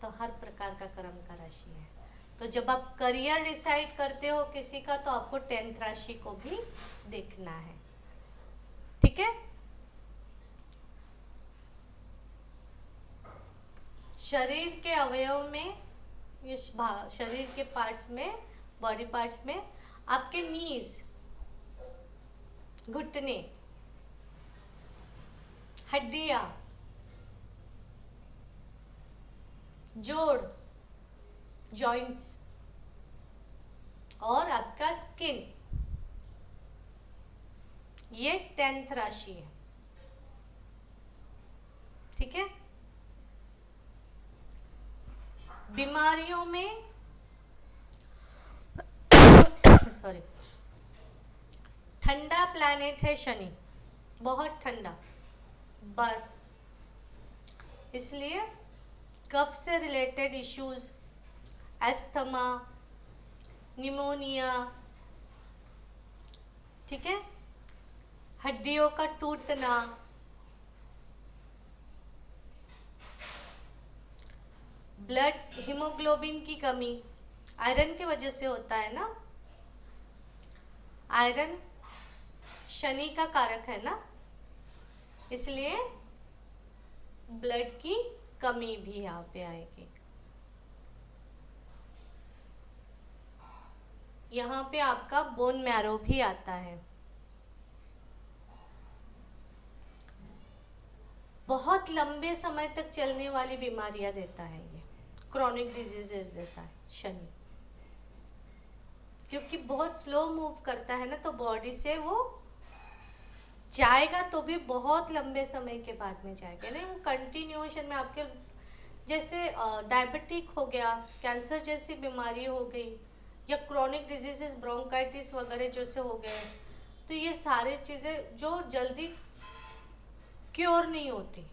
तो हर प्रकार का कर्म का राशि है। तो जब आप करियर डिसाइड करते हो किसी का, तो आपको 10th राशि को भी देखना है। ठीक है। शरीर के अवयव में, ये शरीर के पार्ट्स में, बॉडी पार्ट्स में आपके नीज, घुटने, हड्डियां, जोड़, जॉइंट्स और आपका स्किन, ये 10th राशि है। ठीक है। बीमारियों में सॉरी, ठंडा प्लैनेट है शनि, बहुत ठंडा, बर्फ, इसलिए कफ से रिलेटेड इश्यूज, एस्थमा, निमोनिया, ठीक है, हड्डियों का टूटना, ब्लड हीमोग्लोबिन की कमी, आयरन की वजह से होता है ना। आयरन शनि का कारक है ना, इसलिए ब्लड की कमी भी यहाँ पे आएगी। यहाँ पे आपका बोन मैरो भी आता है। बहुत लंबे समय तक चलने वाली बीमारियां देता है ये, क्रॉनिक डिजीजेस देता है शनि, क्योंकि बहुत स्लो मूव करता है ना, तो बॉडी से वो जाएगा तो भी बहुत लंबे समय के बाद में जाएगा, नहीं वो कंटिन्यूएशन में आपके, जैसे डायबिटिक हो गया, कैंसर जैसी बीमारी हो गई, या क्रॉनिक डिजीजेस ब्रोंकाइटिस वगैरह जैसे हो गए, तो ये सारी चीज़ें जो जल्दी क्योर नहीं होती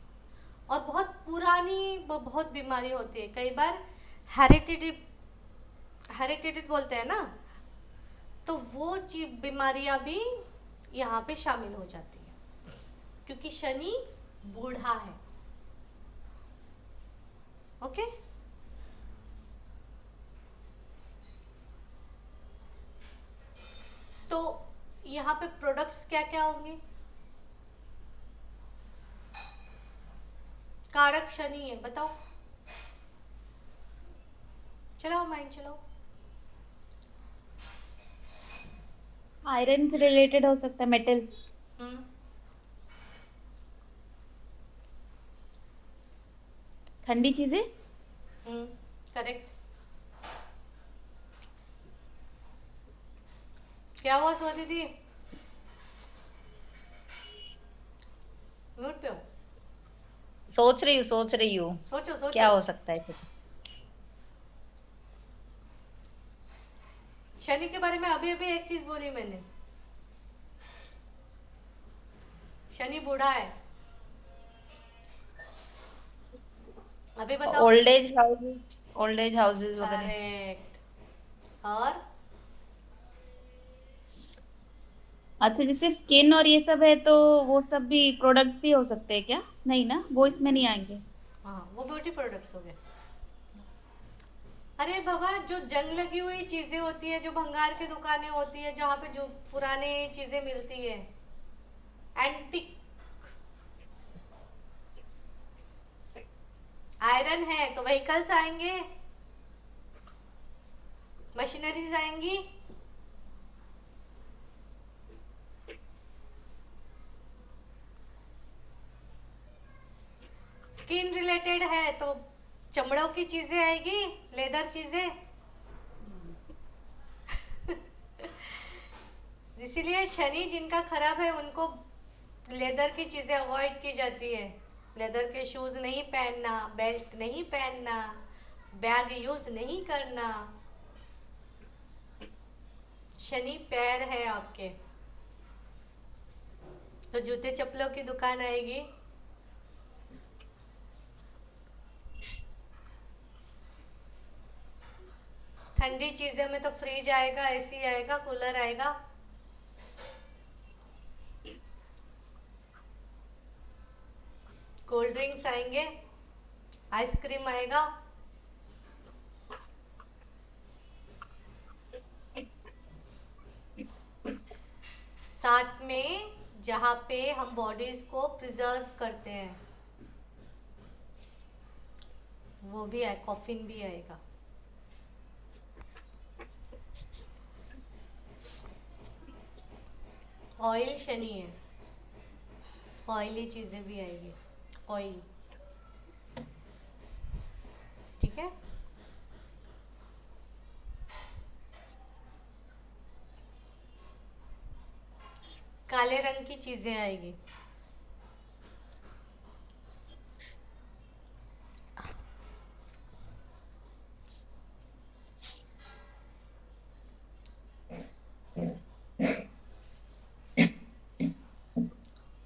और बहुत पुरानी बहुत बीमारी होती है। कई बार हेरिटेटेड बोलते हैं ना, तो वो बीमारियां भी यहाँ पे शामिल हो जाती है, क्योंकि शनि बूढ़ा है। ओके। तो यहाँ पे प्रोडक्ट्स क्या क्या होंगे? कारक शनि है, बताओ, चलाओ माइंड चलाओ। आयरन से रिलेटेड हो सकता है, मेटल, ठंडी चीजें। करेक्ट। क्या हुआ स्वाति दी, म्यूट पे हो? सोच रही हूँ सोचो सोचो। क्या हो सकता है फिर। शनि के बारे में अभी अभी एक चीज बोली मैंने, शनि बूढ़ा है। अभी बताओ। ओल्ड एज हाउसेस वगैरह। करेक्ट। और अच्छा, जैसे स्किन और ये सब है, तो वो सब भी प्रोडक्ट्स भी हो सकते हैं क्या? नहीं ना, वो इसमें नहीं आएंगे। हाँ, वो ब्यूटी प्रोडक्ट्स हो गए। अरे बाबा, जो जंग लगी हुई चीजें होती है, जो भंगार की दुकानें होती है, जहाँ पे जो पुराने चीजें मिलती है, एंटिक, आयरन है तो व्हीकल्स आएंगे, मशीनरीज आएंगी, स्किन रिलेटेड है तो चमड़ों की चीजें आएगी, लेदर चीजें। इसीलिए शनि जिनका खराब है उनको लेदर की चीजें अवॉइड की जाती है। लेदर के शूज नहीं पहनना, बेल्ट नहीं पहनना, बैग यूज नहीं करना। शनि पैर है आपके, तो जूते चप्पलों की दुकान आएगी। ठंडी चीजें में तो फ्रिज आएगा, एसी आएगा, कूलर आएगा। कोल्ड ड्रिंक्स आएंगे, आइसक्रीम आएगा। साथ में जहाँ पे हम बॉडीज को प्रिजर्व करते हैं वो भी आए, कॉफिन भी आएगा। ऑयल शनि है, ऑयली चीजें भी आएगी, ऑयल। ठीक है, काले रंग की चीजें आएगी।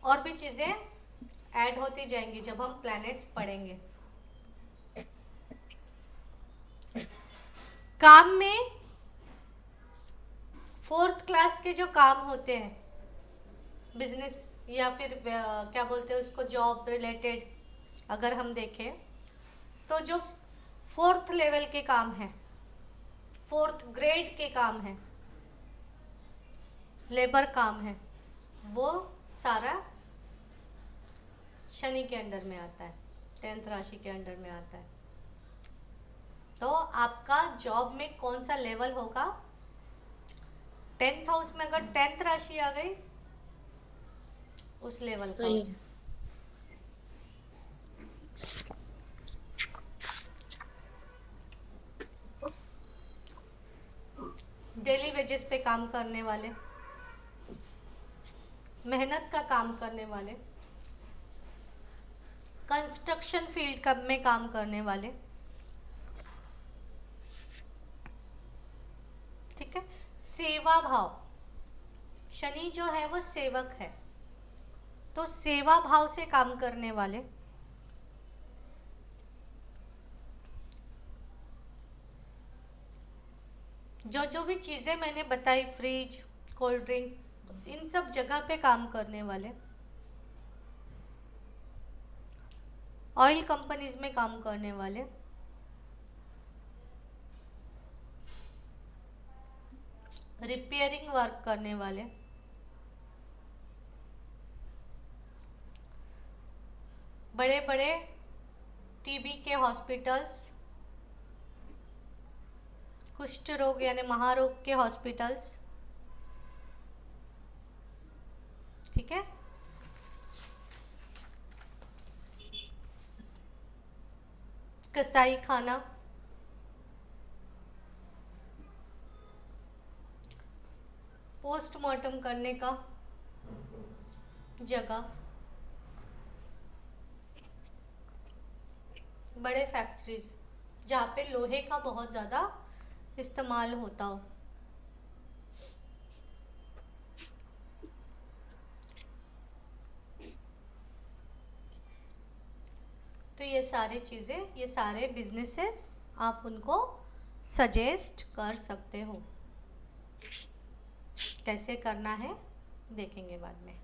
और भी चीजें ऐड होती जाएंगी जब हम प्लैनेट्स पढ़ेंगे। काम में 4th क्लास के जो काम होते हैं, बिजनेस या फिर क्या बोलते हैं उसको, जॉब रिलेटेड अगर हम देखें तो जो 4th लेवल के काम है, 4th ग्रेड के काम है, लेबर काम है, वो सारा शनि के अंडर में आता है, 10th राशि के अंडर में आता है। तो आपका जॉब में कौन सा लेवल होगा, 10th हाउस में अगर 10th राशि आ गई उस लेवल का हो जाए। डेली वेजेस पे काम करने वाले, मेहनत का काम करने वाले, कंस्ट्रक्शन फील्ड में काम करने वाले, ठीक है। सेवा भाव, शनि जो है वो सेवक है, तो सेवा भाव से काम करने वाले, जो जो भी चीजें मैंने बताई, फ्रिज, कोल्ड ड्रिंक, इन सब जगह पे काम करने वाले, ऑयल कंपनीज में काम करने वाले, रिपेयरिंग वर्क करने वाले, बड़े बड़े टीबी के हॉस्पिटल्स, कुष्ठ रोग यानी महारोग के हॉस्पिटल्स, ठीक है। कसाई खाना, पोस्टमार्टम करने का जगह, बड़े फैक्ट्रीज जहाँ पे लोहे का बहुत ज़्यादा इस्तेमाल होता हो, तो ये सारी चीज़ें, ये सारे बिजनेसेस आप उनको सजेस्ट कर सकते हो। कैसे करना है देखेंगे बाद में।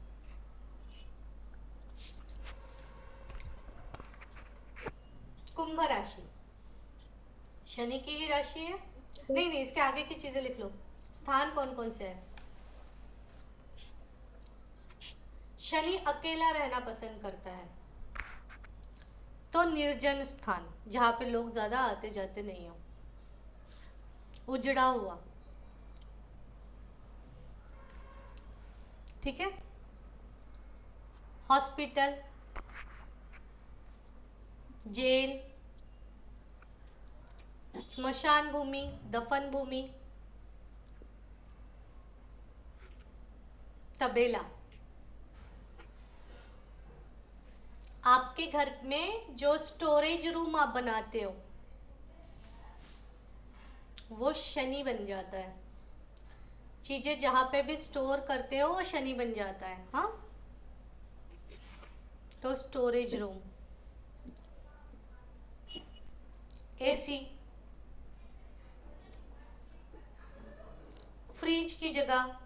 कुंभ राशि शनि की ही राशि है। नहीं, इसके आगे की चीजें लिख लो। स्थान कौन कौन से है? शनि अकेला रहना पसंद करता है, तो निर्जन स्थान जहाँ पे लोग ज्यादा आते जाते नहीं हो, उजड़ा हुआ, ठीक है। हॉस्पिटल, जेल, स्मशान भूमि, दफन भूमि, तबेला। आपके घर में जो स्टोरेज रूम आप बनाते हो वो शनि बन जाता है। चीजें जहां पे भी स्टोर करते हो वो शनि बन जाता है। हाँ, तो स्टोरेज रूम, एसी, फ्रिज की जगह,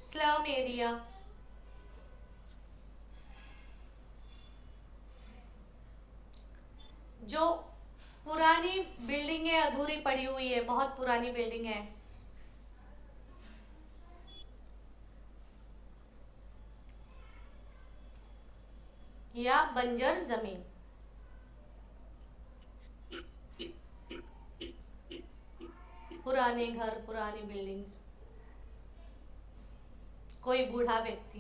स्लम एरिया, जो पुरानी बिल्डिंग है, अधूरी पड़ी हुई है, बहुत पुरानी बिल्डिंग है, या बंजर जमीन। पुराने घर, पुरानी बिल्डिंग्स, कोई बूढ़ा व्यक्ति,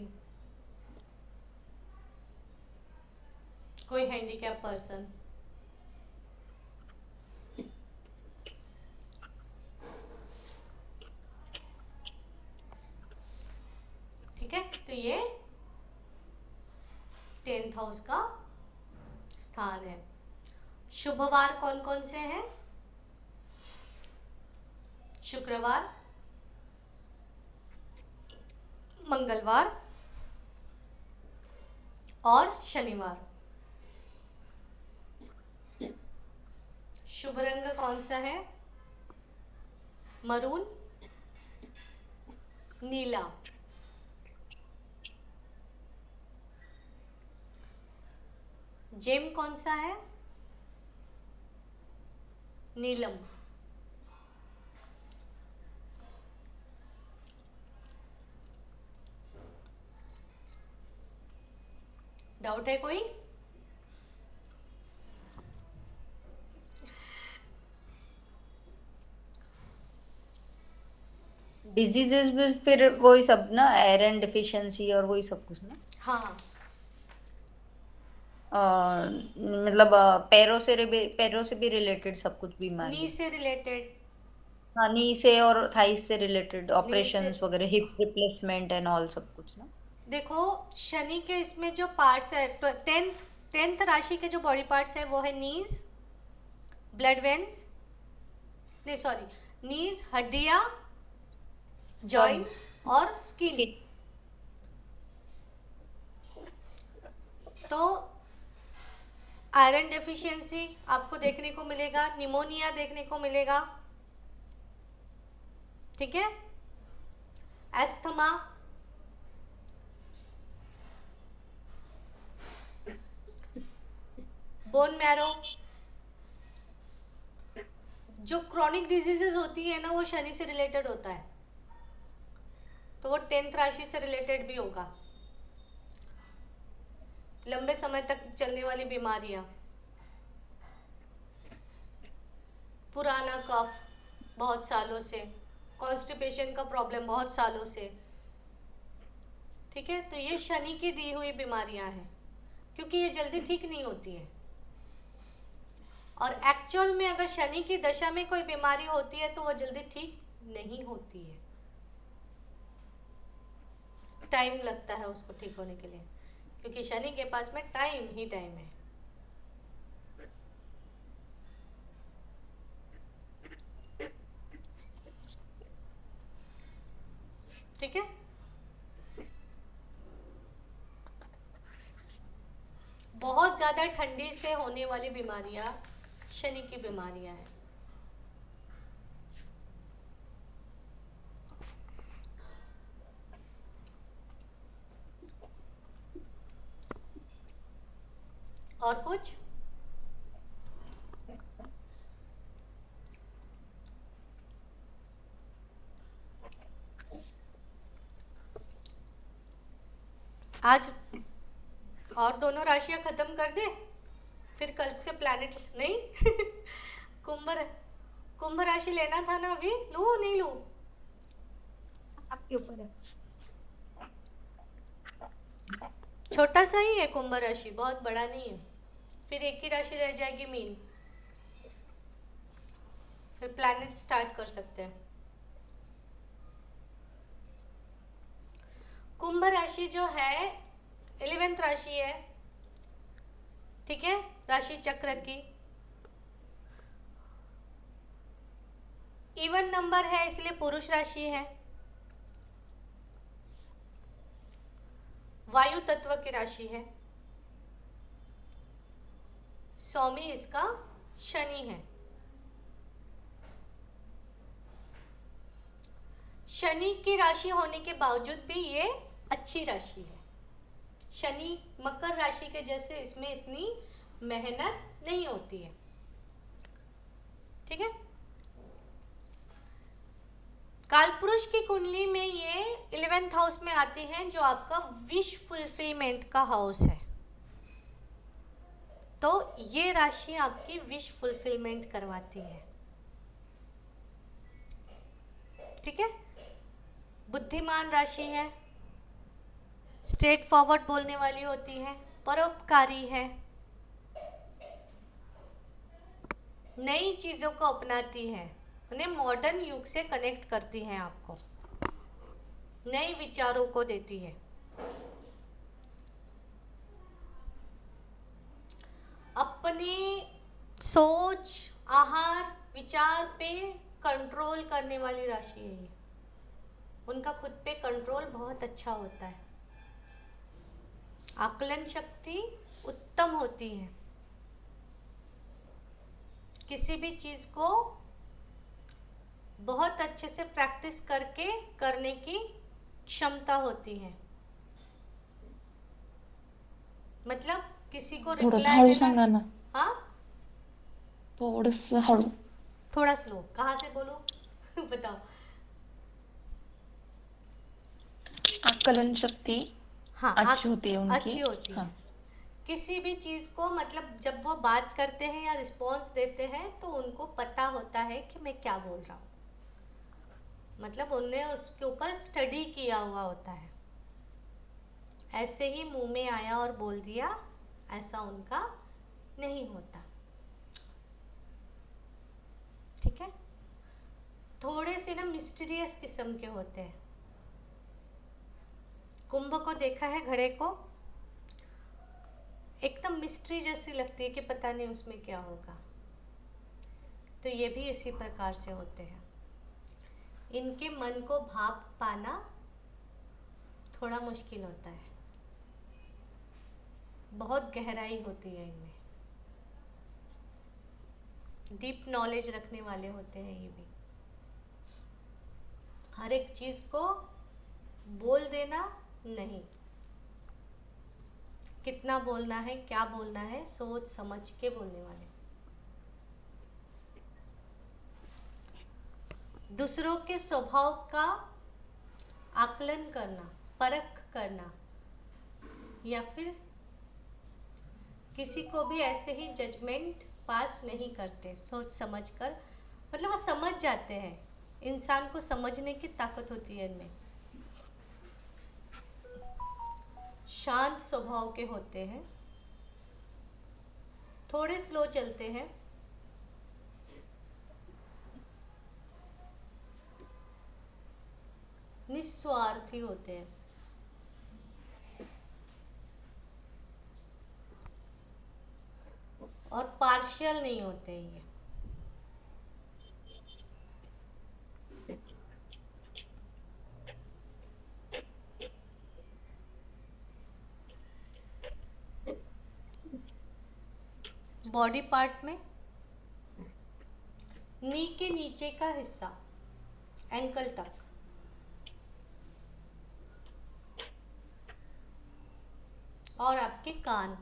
कोई हैंडीकैप पर्सन, ठीक है। तो ये 10th हाउस का स्थान है। शुभवार कौन कौन से हैं? शुक्रवार, मंगलवार और शनिवार। शुभ रंग कौन सा है? मरून, नीला। जेम कौन सा है? नीलम। डाउट है कोई? डिजीजेस में फिर वही सब ना, आयरन डिफिशियंसी और वही सब कुछ ना। हाँ, मतलब पैरों से भी रिलेटेड सब कुछ नी बीमारी। से रिलेटेड, हाँ, नी से और थाइस से रिलेटेड नी से। ऑपरेशंस वगैरह, हिप रिप्लेसमेंट एंड ऑल सब कुछ ना। देखो, शनि के इसमें जो पार्ट्स है, तो टेंथ राशि के जो बॉडी पार्ट्स है वो है नीज, ब्लड वेन्स, नहीं सॉरी, नीज, हड्डियां, जॉइंट्स और स्किन। तो आयरन डेफिशिएंसी आपको देखने को मिलेगा, निमोनिया देखने को मिलेगा, ठीक है। एस्थमा, बोन मैरो, जो क्रॉनिक डिजीजेस होती है ना वो शनि से रिलेटेड होता है, तो वो 10th राशि से रिलेटेड भी होगा। लंबे समय तक चलने वाली बीमारियां, पुराना कफ बहुत सालों से, कॉन्स्टिपेशन का प्रॉब्लम बहुत सालों से, ठीक है। तो ये शनि की दी हुई बीमारियां हैं, क्योंकि ये जल्दी ठीक नहीं होती है। और एक्चुअल में अगर शनि की दशा में कोई बीमारी होती है तो वो जल्दी ठीक नहीं होती है, टाइम लगता है उसको ठीक होने के लिए, क्योंकि शनि के पास में टाइम ही टाइम है। ठीक है। बहुत ज्यादा ठंडी से होने वाली बीमारियां शनि की बीमारियां हैं। और कुछ? आज और दोनों राशियां खत्म कर दे। फिर कल से प्लैनेट नहीं कुंभ राशि लेना था ना, अभी लूं नहीं लूं? आपके ऊपर है। छोटा सा ही है कुंभ राशि, बहुत बड़ा नहीं है। फिर एक ही राशि रह जाएगी मीन, फिर प्लैनेट स्टार्ट कर सकते हैं। कुंभ राशि जो है 11th राशि है, ठीक है, राशि चक्र की। इवन नंबर है इसलिए पुरुष राशि है, वायु तत्व की राशि है, स्वामी इसका शनि है। शनि की राशि होने के बावजूद भी ये अच्छी राशि है। शनि मकर राशि के जैसे इसमें इतनी मेहनत नहीं होती है, ठीक है। कालपुरुष की कुंडली में ये 11th हाउस में आती है, जो आपका विश फुलफिलमेंट का हाउस है। तो ये राशि आपकी विश फुलफिलमेंट करवाती है, ठीक है। बुद्धिमान राशि है, स्ट्रेट फॉरवर्ड बोलने वाली होती है, परोपकारी है, नई चीजों को अपनाती है, उन्हें मॉडर्न युग से कनेक्ट करती हैं, आपको नए विचारों को देती है। अपनी सोच, आहार, विचार पे कंट्रोल करने वाली राशि है ये। उनका खुद पे कंट्रोल बहुत अच्छा होता है, आकलन शक्ति उत्तम होती है, किसी भी चीज को बहुत अच्छे से प्रैक्टिस करके करने की क्षमता होती है। मतलब किसी को थोडंसं रिप्लाई हळू देना, सांगा ना, हाँ थोडंसं हळू. थोड़ा स्लो, कहाँ से बोलो बताओ। आकलन शक्ति हाँ अच्छी होती है उनकी. अच्छी होती हाँ. है। किसी भी चीज़ को मतलब जब वो बात करते हैं या रिस्पॉन्स देते हैं तो उनको पता होता है कि मैं क्या बोल रहा हूँ, मतलब उन्हें उसके ऊपर स्टडी किया हुआ होता है। ऐसे ही मुंह में आया और बोल दिया, ऐसा उनका नहीं होता, ठीक है। थोड़े से ना मिस्टीरियस किस्म के होते हैं। कुंभ को देखा है, घड़े को, एकदम मिस्ट्री जैसी लगती है कि पता नहीं उसमें क्या होगा। तो ये भी इसी प्रकार से होते हैं। इनके मन को भाप पाना थोड़ा मुश्किल होता है, बहुत गहराई होती है इनमें, डीप नॉलेज रखने वाले होते हैं ये भी। हर एक चीज को बोल देना नहीं, कितना बोलना है, क्या बोलना है, सोच समझ के बोलने वाले। दूसरों के स्वभाव का आकलन करना, परख करना, या फिर किसी को भी ऐसे ही जजमेंट पास नहीं करते, सोच समझ कर, मतलब वो समझ जाते हैं, इंसान को समझने की ताकत होती है इनमें। शांत स्वभाव के होते हैं, थोड़े स्लो चलते हैं, निस्वार्थी होते हैं, और पार्शियल नहीं होते ये। बॉडी पार्ट में नी के नीचे का हिस्सा एंकल तक, और आपके कान,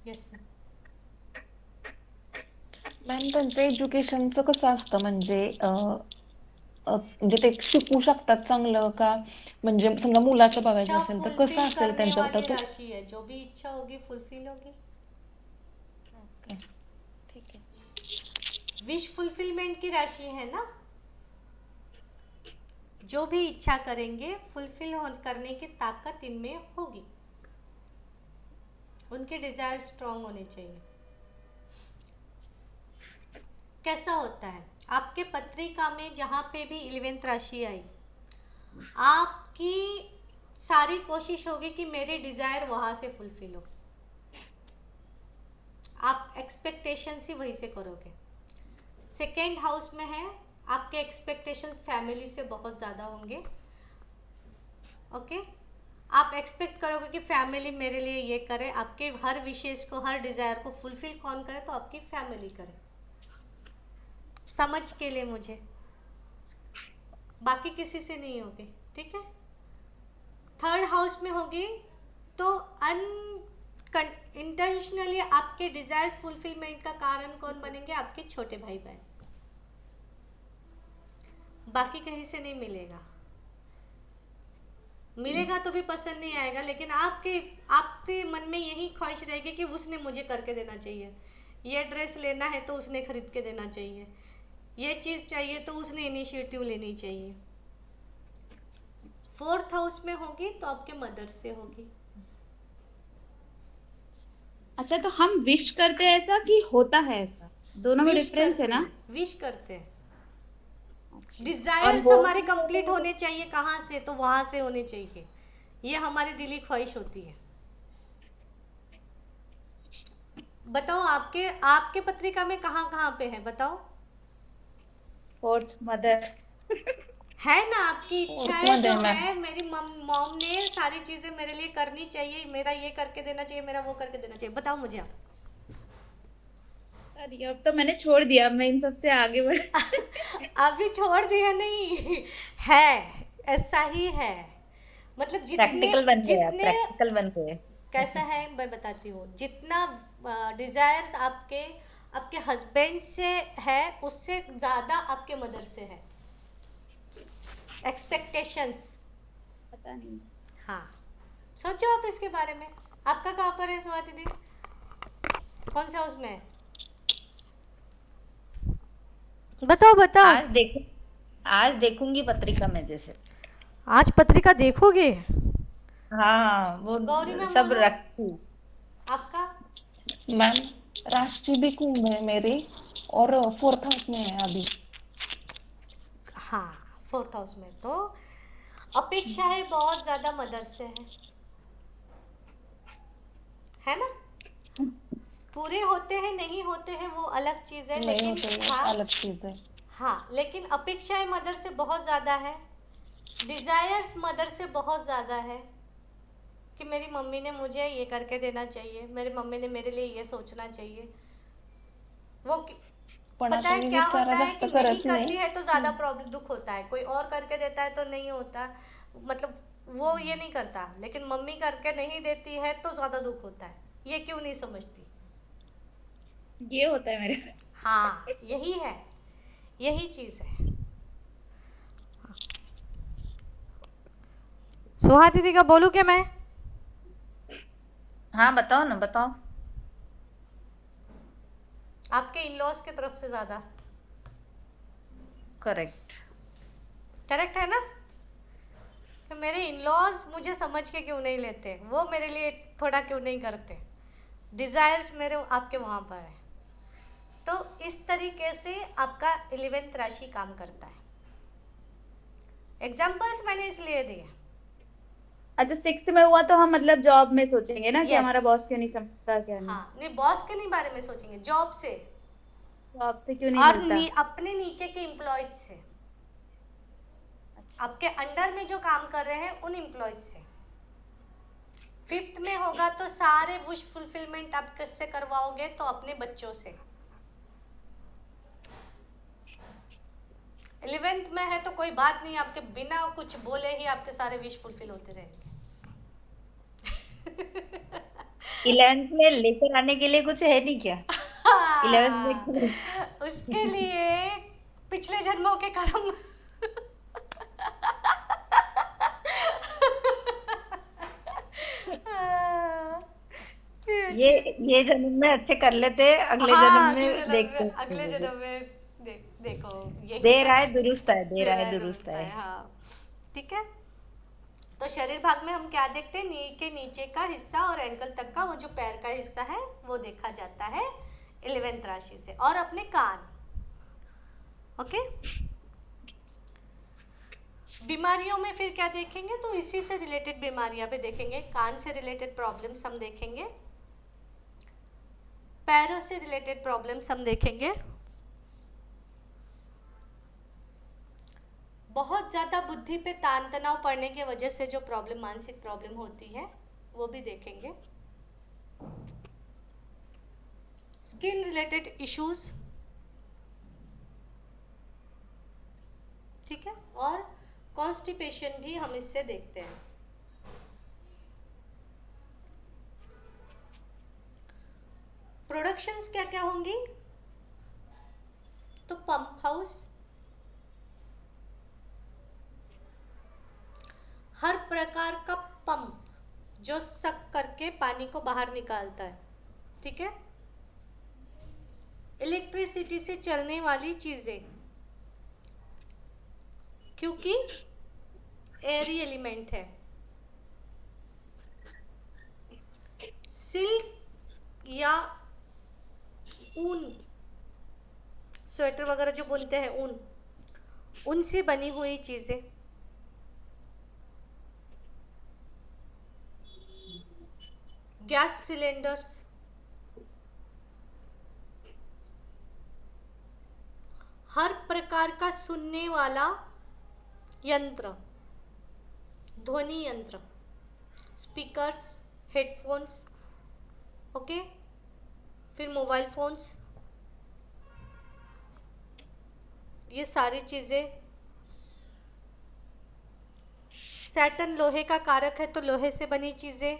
यस मैम। मॅम त्यांचं एज्युकेशनचं कसं असतं म्हणजे म्हणजे ते शिकू शकतात चांगलं का? म्हणजे समजा मुलाचं बघायचं इच्छा असेल तर कसं फुलफिल असेल करने त्यांचं तर वाली तू राशि है, जो भी इच्छा होगी फुलफिल होगी। ओके ठीक आहे विश फुलफिलमेंट की राशि है ना, जो भी इच्छा करेंगे फुलफिल करने की ताकत इनमें होगी, उनके डिजायर स्ट्रांग होने चाहिए। कैसा होता है आपके पत्रिका में, जहाँ पे भी 11th राशि आई, आपकी सारी कोशिश होगी कि मेरे डिजायर वहां से फुलफिल हो, आप एक्सपेक्टेशंस ही वहीं से करोगे। सेकेंड हाउस में है, आपके एक्सपेक्टेशंस फैमिली से बहुत ज़्यादा होंगे। ओके, आप एक्सपेक्ट करोगे कि फैमिली मेरे लिए ये करे, आपके हर विशेष को, हर डिज़ायर को फुलफिल कौन करे, तो आपकी फैमिली करे। समझ के लिए मुझे, बाकी किसी से नहीं होगी, ठीक है। थर्ड हाउस में होगी तो इंटेंशनली आपके डिजायर फुलफिलमेंट का कारण कौन बनेंगे, आपके छोटे भाई बहन, बाकी कहीं से नहीं मिलेगा। मिलेगा तो भी पसंद नहीं आएगा, लेकिन आपके आपके मन में यही ख्वाहिश रहेगी कि उसने मुझे करके देना चाहिए, ये ड्रेस लेना है तो उसने खरीद के देना चाहिए, ये चीज़ चाहिए तो उसने इनिशिएटिव लेनी चाहिए। फोर्थ हाउस में होगी तो आपके मदर से होगी। अच्छा, तो हम विश करते हैं ऐसा कि होता है ऐसा, दोनों में विश डिफरेंस है करते ना? हैं, विश करते हैं। अच्छा। और डिजायर्स हो हमारे कंप्लीट होने चाहिए, कहाँ से, तो वहां से होने चाहिए, ये हमारी दिली ख्वाहिश होती है। बताओ आपके आपके पत्रिका में कहाँ कहाँ पे है, बताओ। Fourth mother. है ना, आपकी फोर्थ इच्छाएं मध्ये जो आहे मॅम है, मेरी मॉम ने सारी चीजें मेरे लिए करनी चाहिए, मेरा ये करके देना चाहिए, मेरा वो करके देना चाहिए। बताओ मुझे आप। अरे अब तो मैंने छोड़ दिया, मैं इन सब से आगे बढ़ अभी छोड़ दिया नहीं है, ऐसा ही है। मतलब जितने प्रैक्टिकल बन गए आप, जितने प्रैक्टिकल बन गए। कैसा है मैं बताती हूँ, जितना डिजायर्स आपके आपके हस्बैंड से है, उससे ज़्यादा आपके मदर से है एक्सपेक्टेशंस। पता नहीं। हाँ, सोचो आप इसके बारे में। आपका कहाँ पर है स्वाति दी, कौन से हाउस में है, बताओ बताओ। आज देखूंगी पत्रिका में जैसे। आज पत्रिका देखोगे, हाँ, वो गौरी मैम सब बोलो रखती। आपका। मैम राशि भी कुंभ है मेरी और फोर्थ हाउस में है अभी हाँ, फोर्थ हाउस में तो अपेक्षा है बहुत ज़्यादा मदर से है ना। पूरे होते हैं नहीं होते हैं वो अलग चीज़ है, नहीं लेकिन होते हाँ अलग चीज है हाँ, लेकिन अपेक्षाएं मदर से बहुत ज़्यादा है, डिज़ायर्स मदर से बहुत ज़्यादा है कि मेरी मम्मी ने मुझे ये करके देना चाहिए, मेरी मम्मी ने मेरे लिए ये सोचना चाहिए। वो पण पता आता है मी क्या विचार होता है जास्त कि नहीं करत करती नाही है तो ज़्यादा प्रॉब्लम दुख होता है, कोई और करके देता है तो नहीं होता, मतलब वो ये नहीं करता, लेकिन मम्मी करके नहीं देती है तो ज़्यादा दुख होता है, ये क्यों नहीं समझती। ये होता है मेरे साथ। हाँ, यही है, यही चीज़ है। सुहा दीदी का बोलूँ क्या मैं। हाँ, बताओ ना, बताओ। आपके इन लॉज की तरफ से ज़्यादा करेक्ट। करेक्ट है ना, कि मेरे इन लॉज मुझे समझ के क्यों नहीं लेते, वो मेरे लिए थोड़ा क्यों नहीं करते, डिज़ायर्स मेरे आपके वहाँ पर है। तो इस तरीके से आपका 11th राशि काम करता है। एग्जाम्पल्स मैंने इसलिए दिए। अच्छा, 6th में हुआ तो हम मतलब जॉब में सोचेंगे ना कि Yes. हमारा बॉस क्यों नहीं समझता, क्या नहीं, हाँ, नहीं बॉस के नहीं बारे में सोचेंगे, जॉब से जॉब से क्यों नहीं और मिलता। अपने नीचे के एम्प्लॉयज से, आपके अंडर में जो काम कर रहे हैं उन एम्प्लॉयज से। 5th में होगा तो सारे विश फुलफिलमेंट आप किससे करवाओगे, तो अपने बच्चों से। 11th में है तो कोई बात नहीं, आपके बिना कुछ बोले ही आपके सारे विश फुलफिल होते रहेंगे। 11th में लेकर आने के लिए कुछ है नहीं क्या? 11th में उसके लिए पिछले जन्मों के कर्म ये ये जन्म में अच्छे कर लेते, अगले जन्म हाँ, में देखते हैं अगले फिर। जन्म में देखो यही देर तो आए दुरुस्त है, देर मेरा आए है दुरुस्त दुरुस्त है। है, हाँ ठीक है। तो शरीर भाग में हम क्या देखते हैं, नी के नीचे का हिस्सा और एंकल तक का वो जो पैर का हिस्सा है वो देखा जाता है 11th राशि से, और अपने कान। ओके, बीमारियों में फिर क्या देखेंगे, तो इसी से रिलेटेड बीमारियां भी देखेंगे, कान से रिलेटेड प्रॉब्लम्स हम देखेंगे, पैरों से रिलेटेड प्रॉब्लम्स हम देखेंगे, बहुत ज़्यादा बुद्धि पे तान तनाव पड़ने की वजह से जो प्रॉब्लम, मानसिक प्रॉब्लम होती है वो भी देखेंगे, स्किन रिलेटेड इश्यूज, ठीक है, और कॉन्स्टिपेशन भी हम इससे देखते हैं। प्रोडक्शंस क्या क्या होंगी, तो पंप हाउस, हर प्रकार का पंप जो सक करके पानी को बाहर निकालता है, ठीक है, इलेक्ट्रिसिटी से चलने वाली चीजें, क्योंकि एयरी एलिमेंट है, सिल्क या ऊन, स्वेटर वगैरह जो बुनते हैं ऊन, उनसे बनी हुई चीजें, गैस सिलेंडर्स, हर प्रकार का सुनने वाला यंत्र, ध्वनि यंत्र, स्पीकर्स, हेडफोन्स, ओके, फिर मोबाइल फोन्स, ये सारी चीजें। सैटर्न लोहे का कारक है, तो लोहे से बनी चीजें,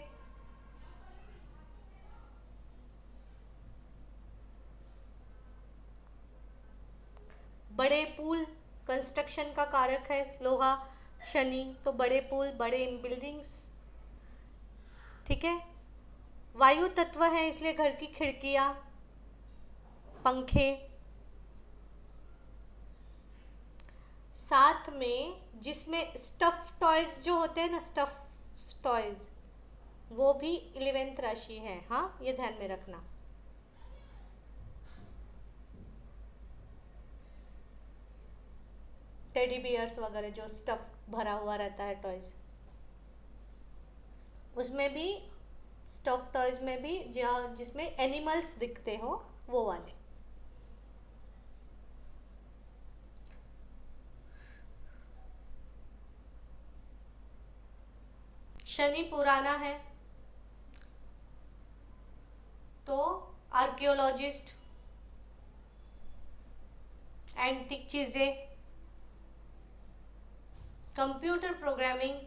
बड़े पुल, कंस्ट्रक्शन का कारक है लोहा, शनि, तो बड़े पुल, बड़े बिल्डिंग्स, ठीक है, वायु तत्व है इसलिए घर की खिड़कियां, पंखे, साथ में जिसमें स्टफ टॉयज जो होते हैं ना, स्टफ टॉयज, वो भी 11th राशि है, हाँ ये ध्यान में रखना। टेडी बियर्स वगैरह जो स्टफ भरा हुआ रहता है टॉयज, उसमें भी, स्टफ टॉयज में भी जिसमें एनिमल्स दिखते हो वो वाले। शनि पुराना है तो आर्कियोलॉजिस्ट, एंटिक चीजें, कंप्यूटर प्रोग्रामिंग,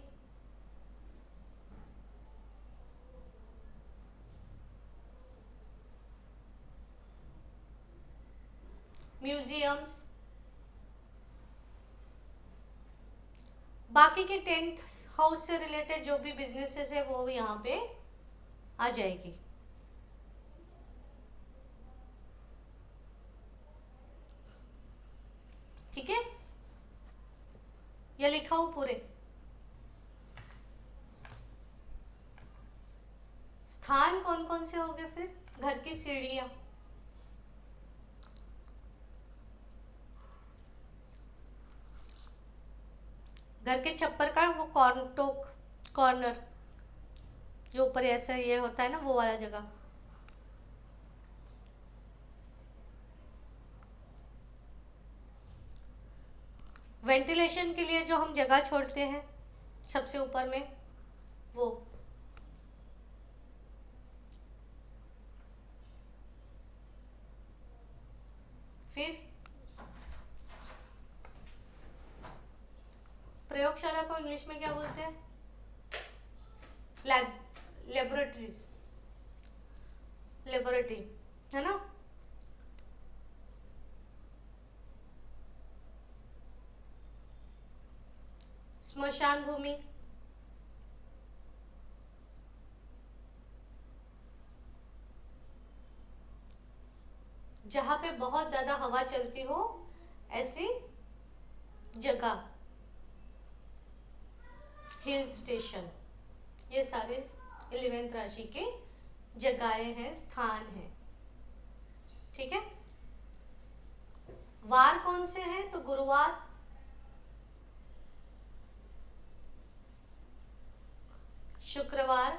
म्यूजियम्स, बाकी के 10th हाउस से रिलेटेड जो भी बिजनेसेस है वो यहाँ पे आ जाएगी। ठीक है, ये लिखा हो पूरे। स्थान कौन कौन से हो गए फिर, घर की सीढ़ियां, घर के छप्पर का वो कॉर्नर जो ऊपर ऐसा ये होता है ना, वो वाला जगह, वेंटिलेशन के लिए जो हम जगह छोड़ते हैं सबसे ऊपर में वो, फिर प्रयोगशाला को इंग्लिश में क्या बोलते हैं, लेबोरेटरी है ना। स्मशान भूमि, जहां पे बहुत ज्यादा हवा चलती हो ऐसी जगह, हिल स्टेशन, ये सारे 11th राशि के जगहें हैं, स्थान हैं। ठीक है। वार कौन से हैं? तो गुरुवार, शुक्रवार,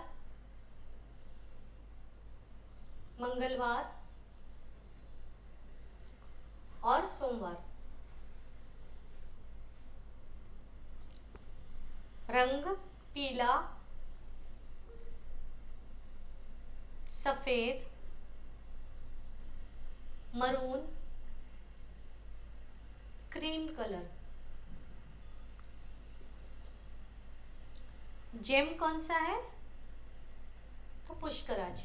मंगलवार और सोमवार। रंग पीला, सफेद, मरून, क्रीम कलर। जेम कौन सा है? तो पुष्कराज।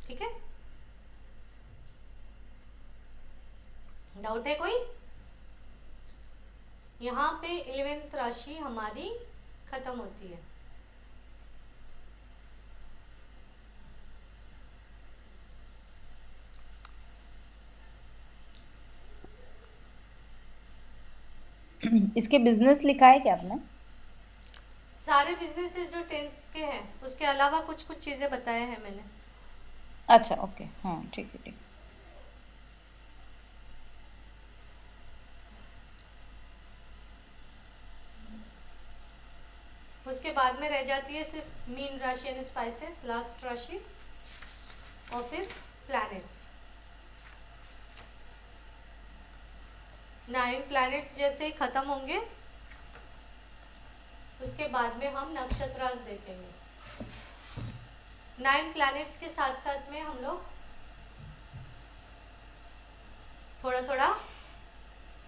ठीक है। डाउट है कोई? यहाँ पे 11th राशि हमारी खत्म होती है। इसके बिजनेस लिखा है क्या आपने? सारे बिजनेसेस जो 10th के हैं उसके अलावा कुछ कुछ चीजें बताए हैं मैंने। अच्छा, ओके, हाँ, ठीक है, ठीक। उसके बाद में रह जाती है सिर्फ मीन राशि एंड स्पाइसेस, लास्ट राशि, और फिर प्लैनेट्स। 9 प्लैनेट्स जैसे ही खत्म होंगे उसके बाद में हम नक्षत्रास देखेंगे। 9 प्लैनेट्स के साथ साथ में हम लोग थोड़ा थोड़ा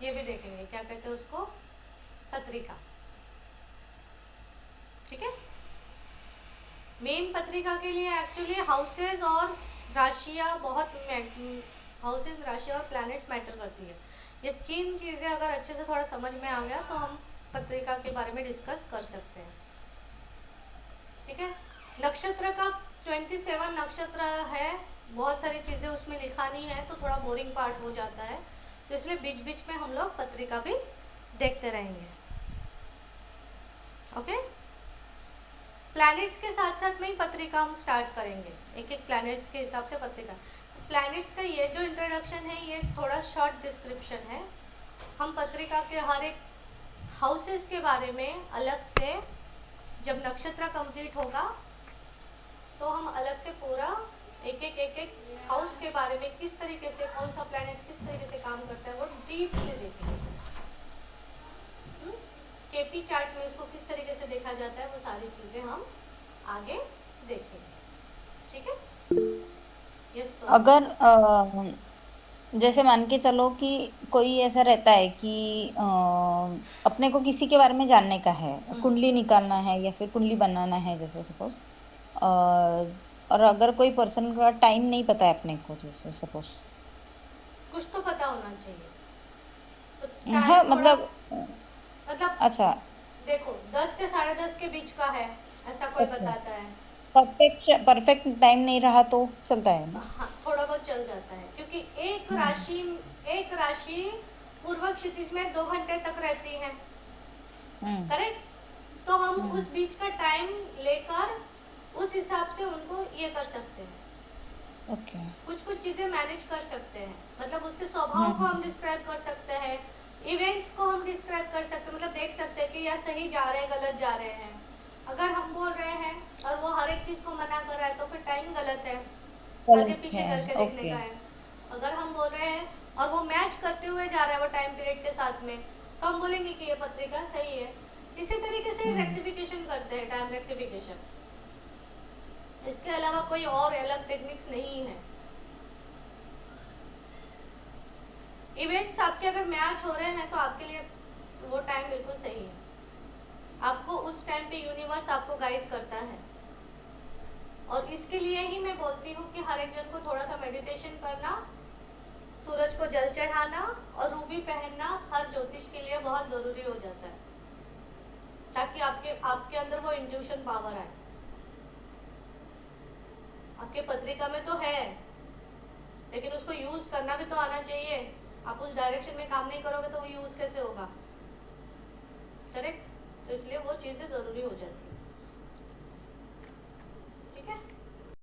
ये भी देखेंगे, क्या कहते हैं उसको, पत्रिका। ठीक है। मेन पत्रिका के लिए एक्चुअली हाउसेस और राशियां बहुत, हाउसेस, राशि और प्लैनेट्स मैटर करती है। ये 3 चीजें अगर अच्छे से थोड़ा समझ में आ गया तो हम पत्रिका के बारे में डिस्कस कर सकते हैं। ठीक है। नक्षत्र का 27 नक्षत्र है, बहुत सारी चीजें उसमें लिखा नहीं है तो थोड़ा बोरिंग पार्ट हो जाता है, तो इसलिए बीच बीच में हम लोग पत्रिका भी देखते रहेंगे। ओके। प्लैनेट्स के साथ साथ में ही पत्रिका हम स्टार्ट करेंगे, एक एक प्लैनेट्स के हिसाब से पत्रिका। प्लैनेट्स का ये जो इंट्रोडक्शन है ये थोड़ा शॉर्ट डिस्क्रिप्शन है। हम पत्रिका के हर एक हाउसेस के बारे में अलग से, जब नक्षत्र कंप्लीट होगा तो हम अलग से पूरा एक एक हाउस के बारे में, किस तरीके से कौन सा प्लैनेट किस तरीके से काम करता है वो डीपली देखेंगे। केपी चार्ट में उसको किस तरीके से देखा जाता है वो सारी चीजें हम आगे देखेंगे। ठीक है। यस। अगर जैसे मान के चलो कि कोई ऐसा रहता है कि अपने को किसी के बारे में जानने का है, कुंडली निकालना है या फिर कुंडली बनाना है, जैसे सपोज, और अगर कोई पर्सन का टाइम नहीं पता है अपने को, जैसे सपोज, कुछ तो पता होना चाहिए। तो हाँ, टाइम थोड़ा, मतलब अच्छा, देखो 10 से 10:30 के बीच का है ऐसा कोई अच्छा, बताता है। परफेक्ट टाइम नहीं रहा तो चलता है ना? हाँ, थोड़ा बहुत चल जाता है क्योंकि एक राशि पूर्व क्षितिज में 2 घंटे तक रहती है। करेक्ट। तो हम उस बीच का टाइम लेकर उस हिसाब से उनको ये कर सकते हैं। ओके। कुछ चीजें मैनेज कर सकते हैं, मतलब उसके स्वभाव को हम डिस्क्राइब कर सकते हैं, इवेंट्स को हम डिस्क्राइब कर सकते हैं, मतलब देख सकते हैं कि या सही जा रहे हैं गलत जा रहे हैं। अगर हम बोल रहे हैं और वो हर एक चीज को मना कर रहा है तो फिर टाइम गलत है, आगे पीछे करके देखने का है। अगर हम बोल रहे हैं और वो मैच करते हुए जा रहा है वो टाइम पीरियड के साथ में, तो हम बोलेंगे कि ये पत्रिका सही है। इसी तरीके से रेक्टिफिकेशन करते हैं, टाइम रेक्टिफिकेशन। इसके अलावा कोई और अलग टेक्निक्स नहीं है। इवेंट्स आपके अगर मैच हो रहे हैं तो आपके लिए वो टाइम बिल्कुल सही है। आपको उस टाइम पे यूनिवर्स आपको गाइड करता है, और इसके लिए ही मैं बोलती हूँ कि हर एक जन को थोड़ा सा मेडिटेशन करना, सूरज को जल चढ़ाना और रूबी पहनना हर ज्योतिष के लिए बहुत ज़रूरी हो जाता है, ताकि आपके आपके अंदर वो इंट्यूशन पावर आए। आपके पत्रिका में तो है, लेकिन उसको यूज़ करना भी तो आना चाहिए। आप उस डायरेक्शन में काम नहीं करोगे तो वो यूज़ कैसे होगा, करेक्ट? तो इसलिए वो चीज़ें ज़रूरी हो जाती है।